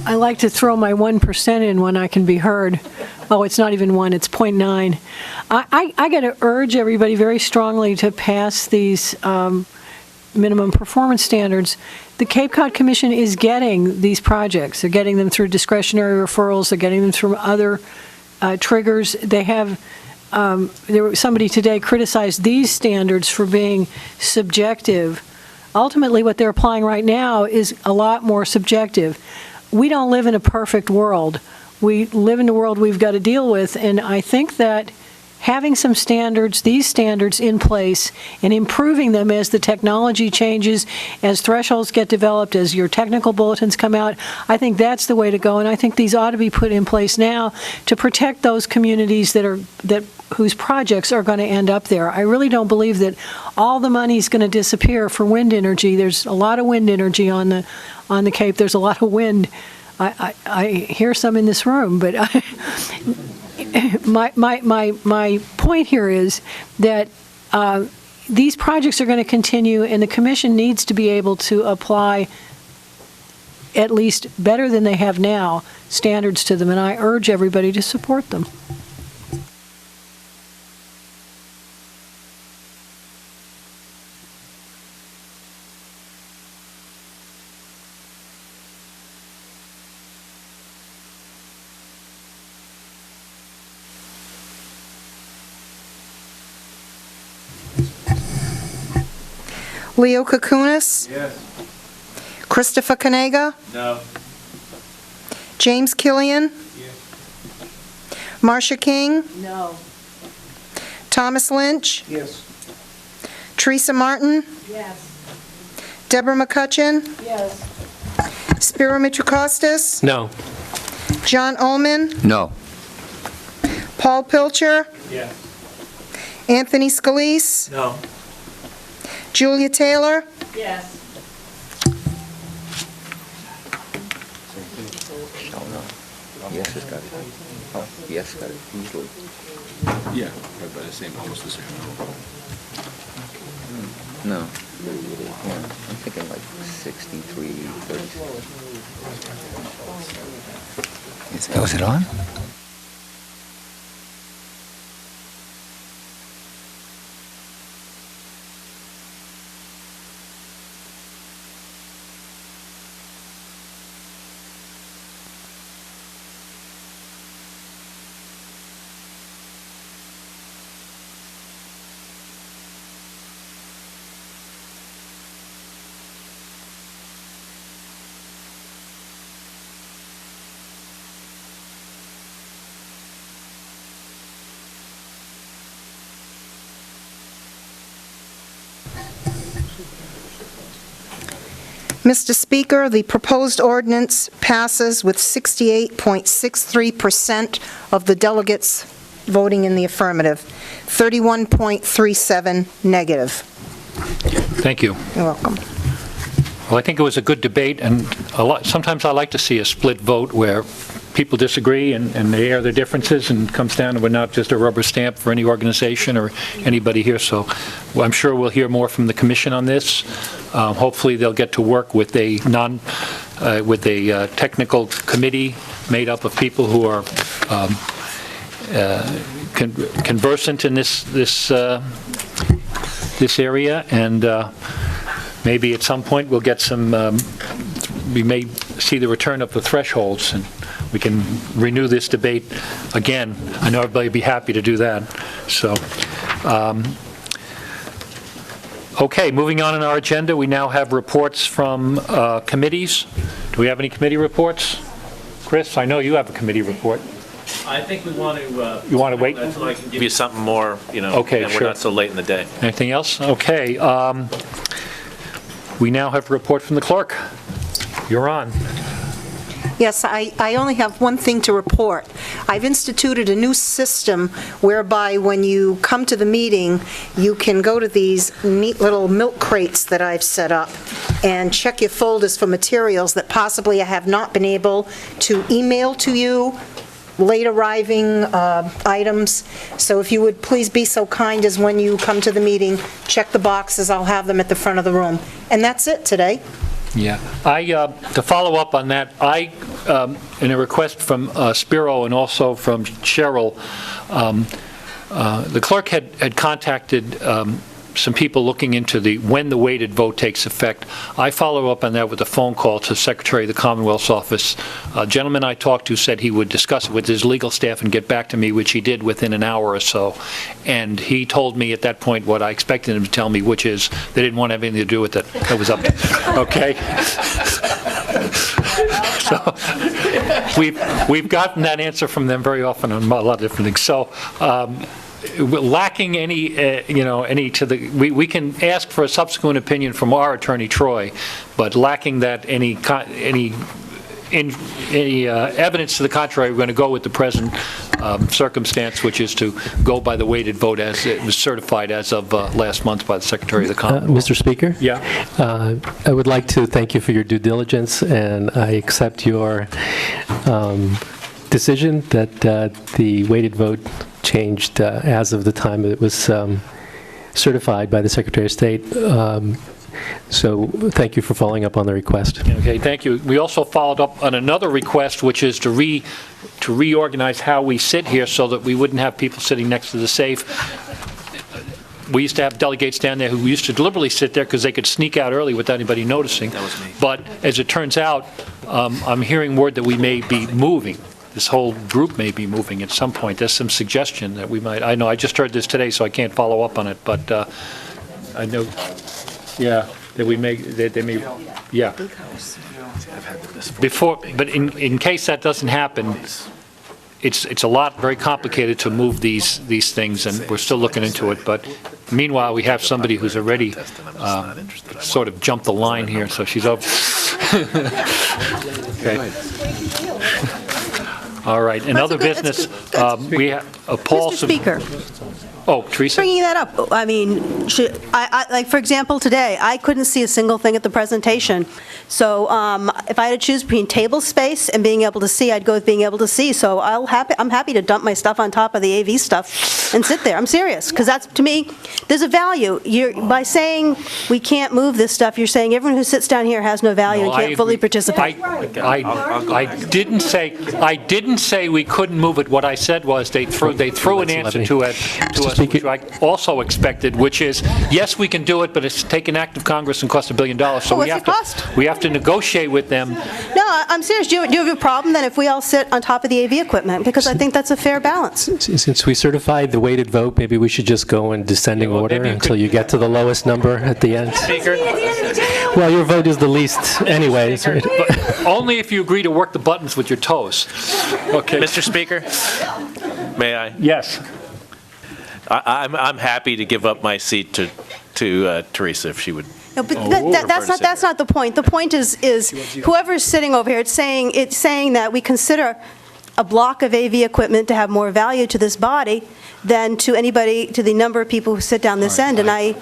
I like to throw my 1% in when I can be heard. Oh, it's not even 1, it's 0.9. I got to urge everybody very strongly to pass these minimum performance standards. The Cape Cod Commission is getting these projects. They're getting them through discretionary referrals. They're getting them through other triggers. They have, somebody today criticized these standards for being subjective. Ultimately, what they're applying right now is a lot more subjective. We don't live in a perfect world. We live in a world we've got to deal with, and I think that having some standards, these standards in place, and improving them as the technology changes, as thresholds get developed, as your technical bulletins come out, I think that's the way to go, and I think these ought to be put in place now to protect those communities whose projects are going to end up there. I really don't believe that all the money is going to disappear for wind energy. There's a lot of wind energy on the Cape. There's a lot of wind. I hear some in this room, but my point here is that these projects are going to continue, and the Commission needs to be able to apply, at least better than they have now, standards to them, and I urge everybody to support them. Leo Kukunis? Yes. Christopher Kanega? No. James Killian? Yes. Marcia King? No. Thomas Lynch? Yes. Teresa Martin? Yes. Deborah McCutcheon? Yes. Spiro Mitrakostas? No. John Ullman? No. Paul Pilcher? Yes. Anthony Scalise? No. Julia Taylor? Yes. Yes, it's got it. Oh, yes, got it easily. Yeah, by the same, almost the same. No. Yeah, I'm thinking like 63, 36. Oh, is it on? Mr. Speaker, the proposed ordinance passes with 68.63% of the delegates voting in the affirmative, 31.37 negative. Thank you. You're welcome. Well, I think it was a good debate, and sometimes I like to see a split vote where people disagree and they air their differences and comes down and we're not just a rubber stamp for any organization or anybody here. So I'm sure we'll hear more from the commission on this. Hopefully they'll get to work with a technical committee made up of people who are conversant in this area, and maybe at some point we'll get we may see the return of the thresholds, and we can renew this debate again. I know everybody would be happy to do that. So, okay, moving on in our agenda, we now have reports from committees. Do we have any committee reports? Chris, I know you have a committee report. I think we want to... You want to wait? Until I can give you something more, okay, and sure. we're not so late in the day. Anything else? Okay. We now have a report from the clerk. You're on. Yes, I only have one thing to report. I've instituted a new system whereby when you come to the meeting, you can go to these neat little milk crates that I've set up and check your folders for materials that possibly I have not been able to email to you, late arriving items. So if you would please be so kind as when you come to the meeting, check the boxes. I'll have them at the front of the room. And that's it today. Yeah. To follow up on that, in a request from Spiro and also from Cheryl, the clerk had contacted some people looking into when the weighted vote takes effect. I follow up on that with a phone call to Secretary of the Commonwealth's office. A gentleman I talked to said he would discuss it with his legal staff and get back to me, which he did within an hour or so. And he told me at that point what I expected him to tell me, which is they didn't want to have anything to do with it. That was up to okay. So we've gotten that answer from them very often on a lot of different things. So lacking any, we can ask for a subsequent opinion from our attorney Troy, but lacking that any evidence to the contrary, we're going to go with the present circumstance, which is to go by the weighted vote as it was certified as of last month by the Secretary of the Commonwealth. Mr. Speaker? Yeah. I would like to thank you for your due diligence, and I accept your decision that the weighted vote changed as of the time it was certified by the Secretary of State. So thank you for following up on the request. Okay, thank you. We also followed up on another request, which is to reorganize how we sit here so that we wouldn't have people sitting next to the safe. We used to have delegates down there who used to deliberately sit there because they could sneak out early without anybody noticing. That was me. But as it turns out, I'm hearing word that we may be moving. This whole group may be moving at some point. There's some suggestion that we might. I know I just heard this today, so I can't follow up on it. But I know, yeah, that we may. That they may. Yeah. Before, but in case that doesn't happen, it's a lot very complicated to move these things, and we're still looking into it. But meanwhile, we have somebody who's already sort of jumped the line here, so she's over. Okay. All right, in other business, we have, Paul... Mr. Speaker. Oh, Teresa? Bringing that up, I mean, like, for example, today, I couldn't see a single thing at the presentation. So if I had to choose between table space and being able to see, I'd go with being able to see. So I'm happy to dump my stuff on top of the AV stuff and sit there. I'm serious, because that's, to me, there's a value. By saying we can't move this stuff, you're saying everyone who sits down here has no value and can't fully participate. I didn't say we couldn't move it. What I said was they threw an answer to us, which I also expected, which is, yes, we can do it, but it's take an act of Congress and cost $1 billion. So we have to negotiate with them. No, I'm serious. Do you have a problem then if we all sit on top of the AV equipment? Because I think that's a fair balance. Since we certified the weighted vote, maybe we should just go in descending order until you get to the lowest number at the end. Speaker? Well, your vote is the least anyways, right? Only if you agree to work the buttons with your toes. Okay. Mr. Speaker, may I? Yes. I'm happy to give up my seat to Teresa if she would. No, but that's not the point. The point is whoever's sitting over here, it's saying that we consider a block of AV equipment to have more value to this body than to the number of people who sit down this end. And that's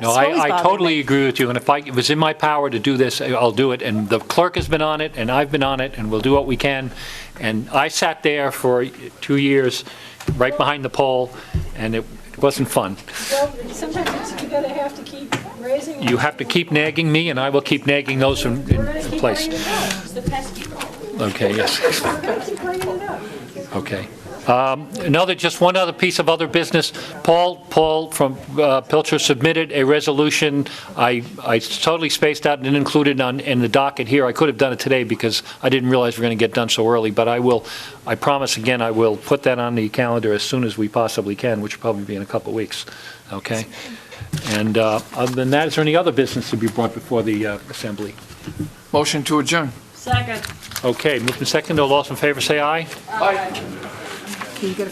No, I totally agree with you, and if it was in my power to do this, I'll do it, and the clerk has been on it, and I've been on it, and we'll do what we can. And I sat there for 2 years, right behind the pole, and it wasn't fun. Well, sometimes you're going to have to keep raising. You have to keep nagging me, and I will keep nagging those in place. Okay, yes. Okay. Just one other piece of other business. Paul from Pilcher submitted a resolution. I totally spaced out and didn't include it in the docket here. I could have done it today because I didn't realize we were going to get done so early, but I promise again, I will put that on the calendar as soon as we possibly can, which will probably be in a couple of weeks. Okay? And other than that, is there any other business to be brought before the Assembly? Motion to adjourn. Second. Okay, moved and seconded. All those in favor say aye. Aye. Can you get a